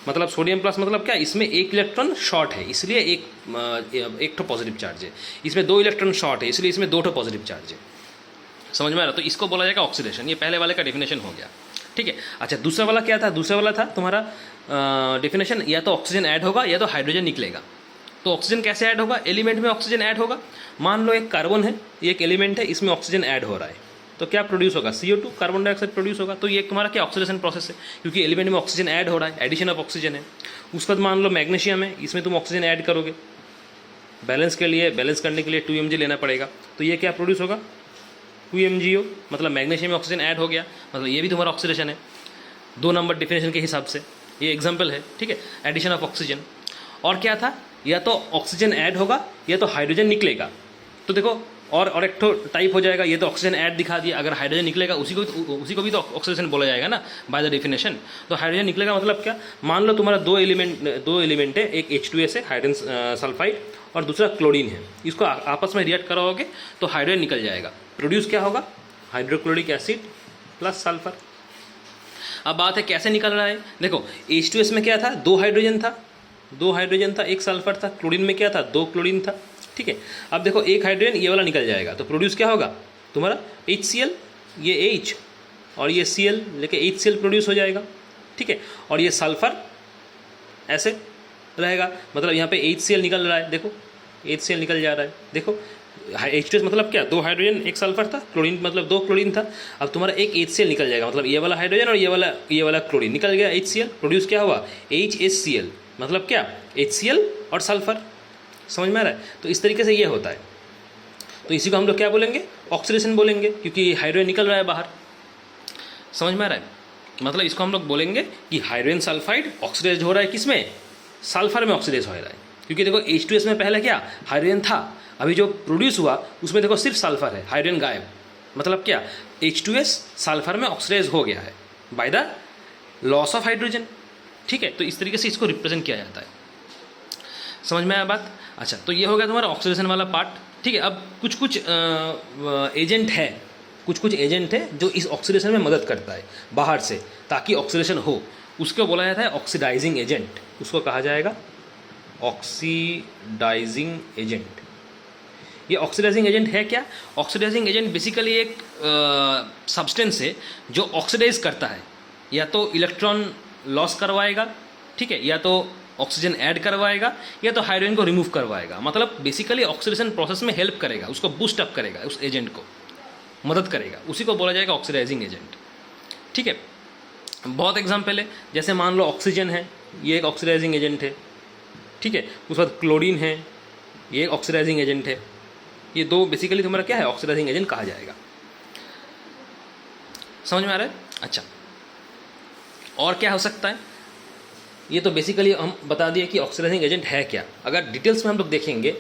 मतलब सोडियम प्लस मतलब क्या, इसमें 1 इलेक्ट्रॉन शॉर्ट है, इसलिए एक ठो पॉजिटिव चार्ज है। इसमें 2 इलेक्ट्रॉन शॉर्ट है, इसलिए इसमें 2 ठो पॉजिटिव चार्ज है। समझ में आ रहा? तो इसको बोला जाएगा ऑक्सीडेशन। ये पहले वाले का डेफिनेशन हो गया। ठीक है, अच्छा दूसरा वाला क्या था? दूसरा वाला था तुम्हारा डेफिनेशन, या तो ऑक्सीजन ऐड होगा या तो हाइड्रोजन निकलेगा। तो ऑक्सीजन कैसे ऐड होगा? एलिमेंट में ऑक्सीजन ऐड होगा। मान लो एक कार्बन है, ये एक एलिमेंट है, इसमें ऑक्सीजन ऐड हो रहा है, तो क्या प्रोड्यूस होगा? CO2, कार्बन डाइऑक्साइड प्रोड्यूस होगा। तो ये तुम्हारा क्या ऑक्सीडेशन प्रोसेस है, क्योंकि एलिमेंट में ऑक्सीजन ऐड हो रहा है, एडिशन ऑफ ऑक्सीजन है। उसके बाद मान लो मैग्नीशियम है, इसमें तुम ऑक्सीजन ऐड करोगे, बैलेंस करने के लिए 2 mg लेना पड़ेगा। तो ये क्या प्रोड्यूस होगा? 2 MgO, मतलब मैग्नीशियम में ऑक्सीजन ऐड हो गया, मतलब ये भी तुम्हारा ऑक्सीडेशन है 2 नंबर डेफिनेशन के हिसाब से। ये एग्जाम्पल है, ठीक है, एडिशन ऑफ ऑक्सीजन। और क्या था? या तो ऑक्सीजन ऐड होगा या तो हाइड्रोजन निकलेगा। तो देखो और एक तो टाइप हो जाएगा, ये तो ऑक्सीजन ऐड दिखा दिया, अगर हाइड्रोजन निकलेगा उसी को भी तो ऑक्सीडेशन बोला जाएगा ना बाय द डेफिनेशन। तो हाइड्रोजन निकलेगा मतलब क्या? मान लो तुम्हारा 2 एलिमेंट है, एक H2S है हाइड्रोजन सल्फाइड और दूसरा क्लोरीन है, इसको आपस में रिएक्ट कराओगे तो हाइड्रोजन निकल जाएगा। प्रोड्यूस क्या होगा? Hydrochloric acid plus sulphur. अब बात है कैसे निकल रहा है। देखो H2S में क्या था? 2 हाइड्रोजन था, 1 सल्फर था। क्लोरीन में क्या था? 2 क्लोरीन था। ठीक है, अब देखो 1 हाइड्रोजन ये वाला निकल जाएगा, तो प्रोड्यूस क्या होगा तुम्हारा? HCl, ये H और ये Cl लेके HCl प्रोड्यूस हो जाएगा, ठीक है। और ये सल्फर ऐसे रहेगा, मतलब यहाँ पे HCl निकल रहा है, देखो HCl निकल जा रहा है, देखो H2S मतलब क्या, 2 हाइड्रोजन 1 सल्फर था, क्लोरीन मतलब 2 क्लोरीन था। अब तुम्हारा एक HCl निकल जाएगा, मतलब ये वाला हाइड्रोजन और ये वाला क्लोरीन निकल गया, HCl प्रोड्यूस क्या हुआ HCl, मतलब क्या HCl और सल्फर। समझ में आ रहा है? तो इस तरीके से ये होता है। तो इसी को हम लोग क्या बोलेंगे, ऑक्सीडेशन बोलेंगे, क्योंकि हाइड्रोजन निकल रहा है बाहर। समझ में आ रहा है? मतलब इसको हम लोग बोलेंगे कि हाइड्रोजन सल्फाइड ऑक्सीडाइज हो रहा है, किसमें, सल्फर में ऑक्सीडाइज हो रहा है। क्योंकि देखो H2S में पहले क्या हाइड्रोजन था, अभी जो प्रोड्यूस हुआ उसमें देखो सिर्फ सल्फर है, हाइड्रोजन गायब। मतलब क्या, H2S सल्फर में ऑक्सीडाइज हो गया है by the loss of hydrogen, ठीक है। तो इस तरीके से इसको रिप्रेजेंट किया जाता है। समझ में आया बात? अच्छा, तो ये हो गया तुम्हारा ऑक्सीडेशन वाला पार्ट, ठीक है। अब कुछ कुछ एजेंट है जो इस ऑक्सीडेशन में मदद करता है बाहर से, ताकि ऑक्सीडेशन हो, उसको बोला जाता है ऑक्सीडाइजिंग एजेंट। उसको कहा जाएगा ऑक्सीडाइजिंग एजेंट। ये ऑक्सीडाइजिंग एजेंट है क्या? ऑक्सीडाइजिंग एजेंट बेसिकली एक सब्सटेंस है जो ऑक्सीडाइज करता है, या तो इलेक्ट्रॉन लॉस करवाएगा, ठीक है, या तो ऑक्सीजन ऐड करवाएगा, या तो हाइड्रोजन को रिमूव करवाएगा। मतलब बेसिकली ऑक्सीडेशन प्रोसेस में हेल्प करेगा, उसको बूस्ट अप करेगा, उस एजेंट को मदद करेगा, उसी को बोला जाएगा ऑक्सीडाइजिंग एजेंट, ठीक है। बहुत एग्जाम्पल है, जैसे मान लो ऑक्सीजन है, ये एक ऑक्सीडाइजिंग एजेंट है, ठीक है। उसके बाद क्लोरीन है, ये एक ऑक्सीडाइजिंग एजेंट है। ये दो बेसिकली तुम्हारा क्या है, ऑक्सीडाइजिंग एजेंट कहा जाएगा। समझ में आ रहा है? अच्छा, और क्या हो सकता है? ये तो बेसिकली हम बता दिए कि ऑक्सीडाइजिंग एजेंट है क्या। अगर डिटेल्स में हम लोग देखेंगे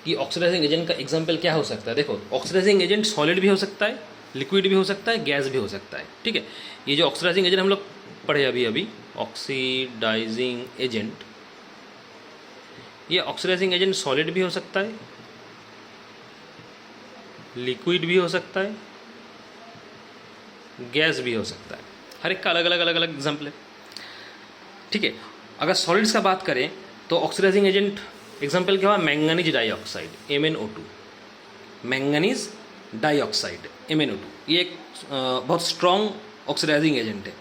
कि ऑक्सीडाइजिंग एजेंट का एग्जांपल क्या हो सकता है, देखो ऑक्सीडाइजिंग एजेंट सॉलिड भी हो सकता है, लिक्विड भी हो सकता है, गैस भी हो सकता है, ठीक है। ये जो ऑक्सीडाइजिंग एजेंट हम लोग पढ़े अभी ऑक्सीडाइजिंग एजेंट, ये ऑक्सीडाइजिंग एजेंट सॉलिड भी हो सकता है, लिक्विड भी हो सकता है, गैस भी हो सकता है। हर एक का अलग अलग एग्जाम्पल है, ठीक है। अगर सॉलिड्स का बात करें तो ऑक्सीडाइजिंग एजेंट एग्जाम्पल क्या हुआ, manganese dioxide MnO2, manganese dioxide MnO2, ये एक बहुत स्ट्रॉन्ग ऑक्सीडाइजिंग एजेंट है,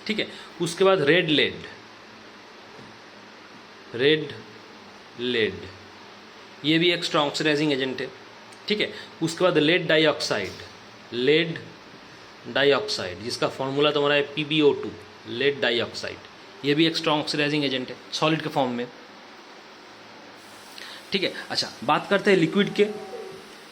ठीक है। उसके बाद रेड लेड, ये भी एक स्ट्रॉन्ग ऑक्सीडाइजिंग एजेंट है, ठीक है। उसके बाद लेड डाइऑक्साइड, जिसका फॉर्मूला तुम्हारा है PbO2, लेड डाइऑक्साइड, ये भी एक स्ट्रॉन्ग ऑक्सीडाइजिंग एजेंट है सॉलिड के फॉर्म में, ठीक है। अच्छा, बात करते हैं लिक्विड के।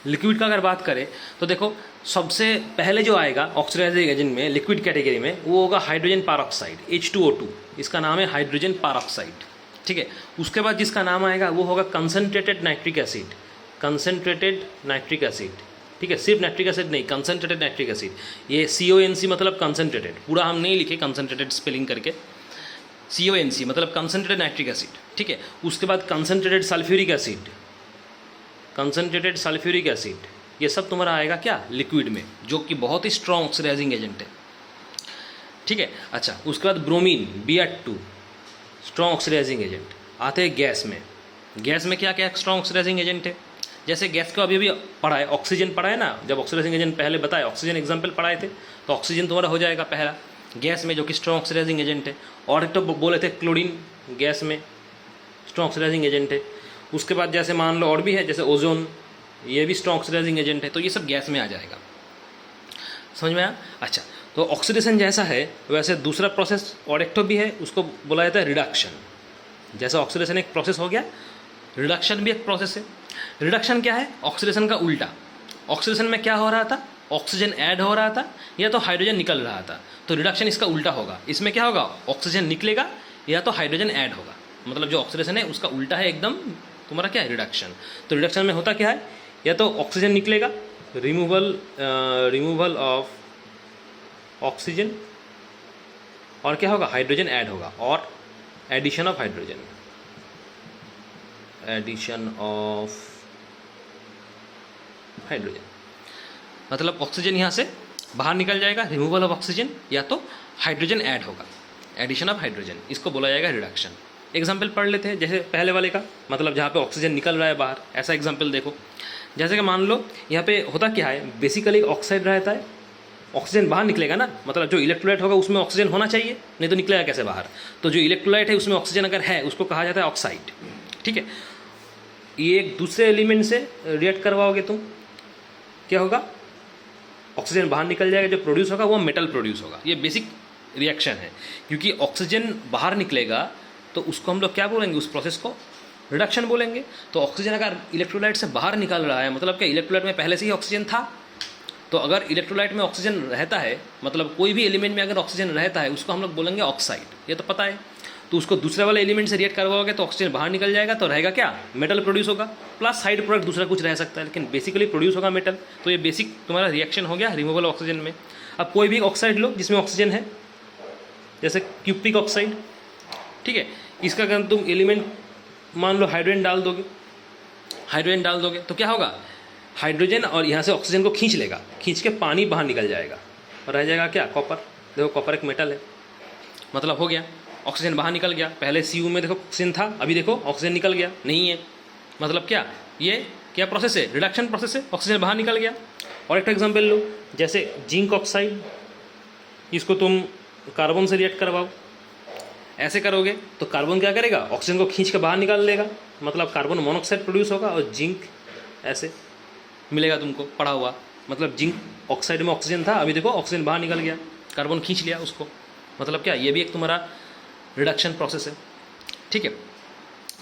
लिक्विड का अगर बात करें तो देखो सबसे पहले जो आएगा ऑक्सीडाइजिंग एजेंट में लिक्विड कैटेगरी में, वो होगा हाइड्रोजन पैरोक्साइड H2O2, इसका नाम है हाइड्रोजन पैरोक्साइड, ठीक है। उसके बाद जिसका नाम आएगा वो होगा कंसनट्रेटेड नाइट्रिक एसिड, ठीक है। सिर्फ नाइट्रिक एसिड नहीं, कंसनट्रेटेड नाइट्रिक एसिड, ये CONC मतलब कंसनट्रेटेड, पूरा हम नहीं लिखे कंसनट्रेटेड स्पेलिंग करके, CONC मतलब कंसनट्रेटेड नाइट्रिक एसिड, ठीक है। उसके बाद कंसनट्रेटेड सल्फ्यूरिक एसिड, ये सब तुम्हारा आएगा क्या, लिक्विड में, जो कि बहुत ही स्ट्रॉन्ग ऑक्सीडाइजिंग एजेंट है, ठीक है। अच्छा, उसके बाद bromine Br2, strong oxidising agent. आते हैं गैस में। गैस में क्या क्या स्ट्रॉन्ग ऑक्सीडाइजिंग एजेंट है, जैसे गैस को अभी पढ़ा है, ऑक्सीजन पढ़ा है ना, जब ऑक्सीडाइजिंग एजेंट पहले बताए, ऑक्सीजन एग्जाम्पल पढ़ाए थे, तो ऑक्सीजन तुम्हारा हो जाएगा पहला गैस में, जो कि स्ट्रॉन्ग ऑक्सीडाइजिंग एजेंट है। और एक तो बोले थे क्लोरीन, गैस में स्ट्रॉन्ग ऑक्सीडाइजिंग एजेंट है। उसके बाद जैसे मान लो और भी है, जैसे ओजोन, ये भी स्ट्रॉन्ग ऑक्सीडाइजिंग एजेंट है, तो ये सब गैस में आ जाएगा। समझ में आया? अच्छा, तो ऑक्सीडेशन जैसा है वैसे दूसरा प्रोसेस और एक तो भी है, उसको बोला जाता है रिडक्शन। जैसा ऑक्सीडेशन एक प्रोसेस हो गया, रिडक्शन भी एक प्रोसेस है। रिडक्शन क्या है, ऑक्सीडेशन का उल्टा। ऑक्सीडेशन में क्या हो रहा था, ऑक्सीजन ऐड हो रहा था या तो हाइड्रोजन निकल रहा था, तो रिडक्शन इसका उल्टा होगा। इसमें क्या होगा, ऑक्सीजन निकलेगा या तो हाइड्रोजन ऐड होगा, मतलब जो ऑक्सीडेशन है उसका उल्टा है एकदम तुम्हारा क्या है, रिडक्शन। तो रिडक्शन में होता क्या है, या तो ऑक्सीजन निकलेगा, रिमूवल ऑफ ऑक्सीजन, और क्या होगा, हाइड्रोजन ऐड होगा, और एडिशन ऑफ हाइड्रोजन, मतलब ऑक्सीजन यहाँ से बाहर निकल जाएगा, रिमूवल ऑफ ऑक्सीजन, या तो हाइड्रोजन ऐड होगा, एडिशन ऑफ हाइड्रोजन, इसको बोला जाएगा रिडक्शन। एग्जाम्पल पढ़ लेते हैं, जैसे पहले वाले का, मतलब जहाँ पे ऑक्सीजन निकल रहा है बाहर, ऐसा एग्जाम्पल देखो। जैसे कि मान लो यहाँ पे होता क्या है, बेसिकली ऑक्साइड रहता है, ऑक्सीजन बाहर निकलेगा ना, मतलब जो इलेक्ट्रोलाइट होगा उसमें ऑक्सीजन होना चाहिए, नहीं तो निकलेगा कैसे बाहर। तो जो इलेक्ट्रोलाइट है उसमें ऑक्सीजन अगर है उसको कहा जाता है ऑक्साइड, ठीक है। ये एक दूसरे एलिमेंट से रिएक्ट करवाओगे तुम, क्या होगा, ऑक्सीजन बाहर निकल जाएगा, जो प्रोड्यूस होगा वो मेटल प्रोड्यूस होगा। ये बेसिक रिएक्शन है, क्योंकि ऑक्सीजन बाहर निकलेगा तो उसको हम लोग क्या बोलेंगे, उस प्रोसेस को रिडक्शन बोलेंगे। तो ऑक्सीजन अगर इलेक्ट्रोलाइट से बाहर निकल रहा है, मतलब क्या इलेक्ट्रोलाइट में पहले से ही ऑक्सीजन था। तो अगर इलेक्ट्रोलाइट में ऑक्सीजन रहता है, मतलब कोई भी एलिमेंट में अगर ऑक्सीजन रहता है, उसको हम लोग बोलेंगे ऑक्साइड, ये तो पता है। तो उसको दूसरे वाले एलिमेंट से रिएक्ट करवाओगे तो ऑक्सीजन बाहर निकल जाएगा, तो रहेगा क्या, मेटल प्रोड्यूस होगा, प्लस साइड प्रोडक्ट दूसरा कुछ रह सकता है, लेकिन बेसिकली प्रोड्यूस होगा मेटल। तो ये बेसिक तुम्हारा रिएक्शन हो गया रिमूवल ऑक्सीजन में। अब कोई भी ऑक्साइड लो जिसमें ऑक्सीजन है, जैसे क्यूपिक ऑक्साइड, ठीक है, इसका अगर तुम एलिमेंट मान लो हाइड्रोजन डाल दोगे, हाइड्रोजन डाल दोगे तो क्या होगा, हाइड्रोजन और यहाँ से ऑक्सीजन को खींच लेगा, खींच के पानी बाहर निकल जाएगा और रह जाएगा क्या, कॉपर। देखो कॉपर एक मेटल है, मतलब हो गया, ऑक्सीजन बाहर निकल गया। पहले Cu में देखो ऑक्सीजन था, अभी देखो ऑक्सीजन निकल गया, नहीं है, मतलब क्या, ये क्या प्रोसेस है, रिडक्शन प्रोसेस है, ऑक्सीजन बाहर निकल गया। और एक एग्जाम्पल लो, जैसे जिंक ऑक्साइड, इसको तुम कार्बन से रिएक्ट करवाओ, ऐसे करोगे तो कार्बन क्या करेगा, ऑक्सीजन को खींच के बाहर निकाल लेगा, मतलब कार्बन मोनोऑक्साइड प्रोड्यूस होगा और जिंक ऐसे मिलेगा तुमको पड़ा हुआ, मतलब जिंक ऑक्साइड में ऑक्सीजन था, अभी देखो ऑक्सीजन बाहर निकल गया, कार्बन खींच लिया उसको, मतलब क्या, ये भी एक तुम्हारा रिडक्शन प्रोसेस है, ठीक है,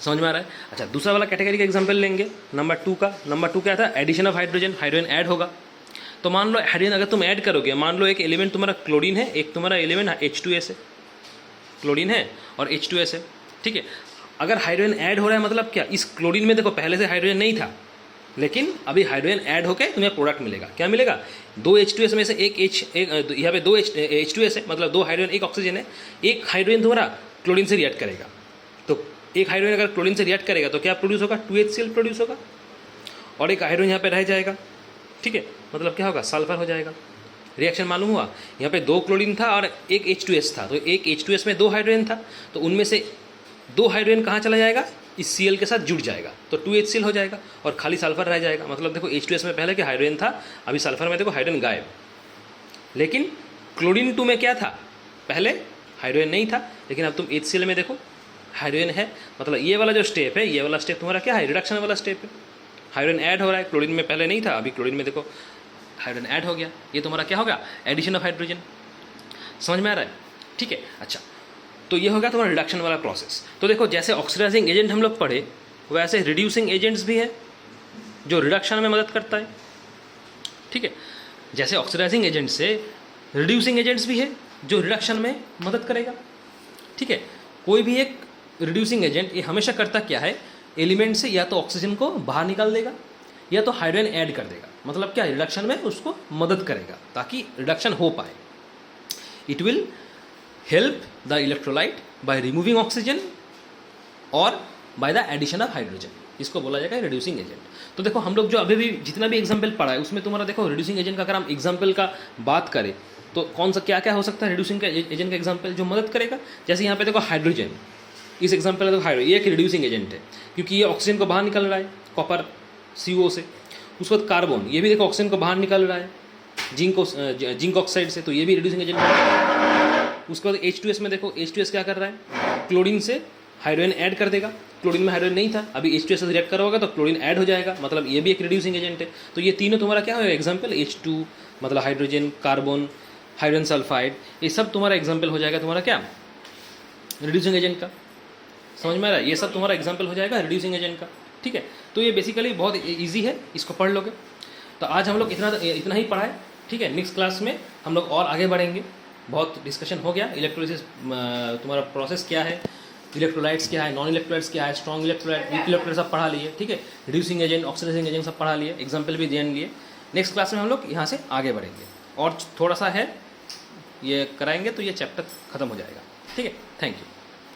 समझ में आ रहा है। अच्छा, दूसरा वाला कैटेगरी का एग्जांपल लेंगे, नंबर 2 का। नंबर 2 क्या था, addition of hydrogen, hydrogen add होगा। तो मान लो हाइड्रोजन अगर तुम ऐड करोगे, मान लो एक एलिमेंट तुम्हारा क्लोरीन है, एक तुम्हारा एलिमेंट H2S है, क्लोरीन है और H2S है, ठीक है। अगर हाइड्रोजन ऐड हो रहा है मतलब क्या, इस क्लोरीन में देखो पहले से हाइड्रोजन नहीं था, लेकिन अभी हाइड्रोजन ऐड होकर तुम्हें प्रोडक्ट मिलेगा, क्या मिलेगा, 2 H2S में से एक यहाँ पे 2 H2S है, मतलब 2 हाइड्रोजन एक ऑक्सीजन है, एक हाइड्रोजन तुम्हारा क्लोरीन से रिएक्ट करेगा। तो एक हाइड्रोजन अगर क्लोरीन से रिएक्ट करेगा तो क्या प्रोड्यूस होगा, 2HCl प्रोड्यूस होगा, और एक हाइड्रोजन यहाँ पे रह जाएगा, ठीक है, मतलब क्या होगा, सल्फर हो जाएगा। रिएक्शन मालूम हुआ, यहाँ पे 2 क्लोरीन था और एक H2S था, तो एक H2S में 2 हाइड्रोजन था, तो उनमें से 2 हाइड्रोजन कहाँ चला जाएगा, इस Cl के साथ जुड़ जाएगा, तो 2HCl हो जाएगा और खाली सल्फर रह जाएगा। मतलब देखो H2S में पहले क्या हाइड्रोजन था, अभी सल्फर में देखो हाइड्रोजन गायब। लेकिन क्लोरीन 2 में क्या था, पहले हाइड्रोजन नहीं था, लेकिन अब तुम HCl में देखो हाइड्रोजन है, मतलब ये वाला जो स्टेप है, ये वाला स्टेप तुम्हारा क्या है, रिडक्शन वाला स्टेप है। हाइड्रोजन ऐड हो रहा है, क्लोरीन में पहले नहीं था, अभी क्लोरीन में देखो हाइड्रोजन ऐड हो गया, ये तुम्हारा क्या होगा, एडिशन ऑफ हाइड्रोजन। समझ में आ रहा है, ठीक है। अच्छा, तो ये होगा तुम्हारा रिडक्शन वाला प्रोसेस। तो देखो जैसे ऑक्सीडाइजिंग एजेंट हम लोग पढ़े, वैसे रिड्यूसिंग एजेंट्स भी है जो रिडक्शन में मदद करता है, ठीक है। जैसे ऑक्सीडाइजिंग एजेंट से रिड्यूसिंग एजेंट्स भी है जो रिडक्शन में मदद करेगा, ठीक है। कोई भी एक रिड्यूसिंग एजेंट ये हमेशा करता क्या है, एलिमेंट से या तो ऑक्सीजन को बाहर निकाल देगा या तो हाइड्रोजन ऐड कर देगा, मतलब क्या, रिडक्शन में उसको मदद करेगा ताकि रिडक्शन हो पाए। It will help the electrolyte by removing oxygen और by the addition of hydrogen, इसको बोला जाएगा रिड्यूसिंग एजेंट। तो देखो हम लोग जो अभी भी जितना भी एग्जाम्पल पढ़ा है उसमें तुम्हारा देखो रिड्यूसिंग एजेंट का अगर हम एग्जाम्पल का बात करें तो कौन सा क्या क्या हो सकता है रिड्यूसिंग का एजेंट का एग्जाम्पल जो मदद करेगा। जैसे यहाँ पे देखो हाइड्रोजन, इस एग्जाम्पल में देखो हाइड्रोजन ये एक रिड्यूसिंग एजेंट है क्योंकि ये ऑक्सीजन को बाहर निकल रहा है कॉपर CO से। उसके बाद कार्बन, ये भी देखो ऑक्सीजन को बाहर निकल रहा है जिंक ऑक्साइड से, तो ये भी रिड्यूसिंग एजेंट है। उसके बाद H2S में देखो H2S क्या कर रहा है, क्लोरीन से हाइड्रोजन ऐड कर देगा, क्लोरीन में हाइड्रोजन नहीं था, अभी H2S से रिएक्ट करोगे तो क्लोरीन ऐड हो जाएगा, मतलब ये भी एक रिड्यूसिंग एजेंट है। तो ये तीनों तुम्हारा क्या होगा एग्जाम्पल, H2 मतलब हाइड्रोजन, कार्बन, हाइड्रोजन सल्फाइड, ये सब तुम्हारा एग्जाम्पल हो जाएगा तुम्हारा क्या, रिड्यूसिंग एजेंट का। समझ में आ रहा है, ये सब तुम्हारा एग्जाम्पल हो जाएगा रिड्यूसिंग एजेंट का, ठीक है। तो ये बेसिकली बहुत ईजी है, इसको पढ़ लोगे। तो आज हम लोग इतना ही पढ़ा है, ठीक है। नेक्स्ट क्लास में हम लोग और आगे बढ़ेंगे, बहुत डिस्कशन हो गया। इलेक्ट्रोलिसिस तुम्हारा प्रोसेस क्या है, इलेक्ट्रोलाइट्स क्या है, नॉन इलेक्ट्रोलाइट्स क्या है, स्ट्रॉन्ग इलेक्ट्रोलाइट, वीक इलेक्ट्रोलाइट सब पढ़ा लिए, ठीक है। रिड्यूसिंग एजेंट, ऑक्सीडाइजिंग एजेंट सब पढ़ा लिए, एग्जाम्पल भी देन लिए। नेक्स्ट क्लास में हम लोग यहाँ से आगे बढ़ेंगे और थोड़ा सा है ये कराएंगे तो ये चैप्टर खत्म हो जाएगा, ठीक है। Thank you.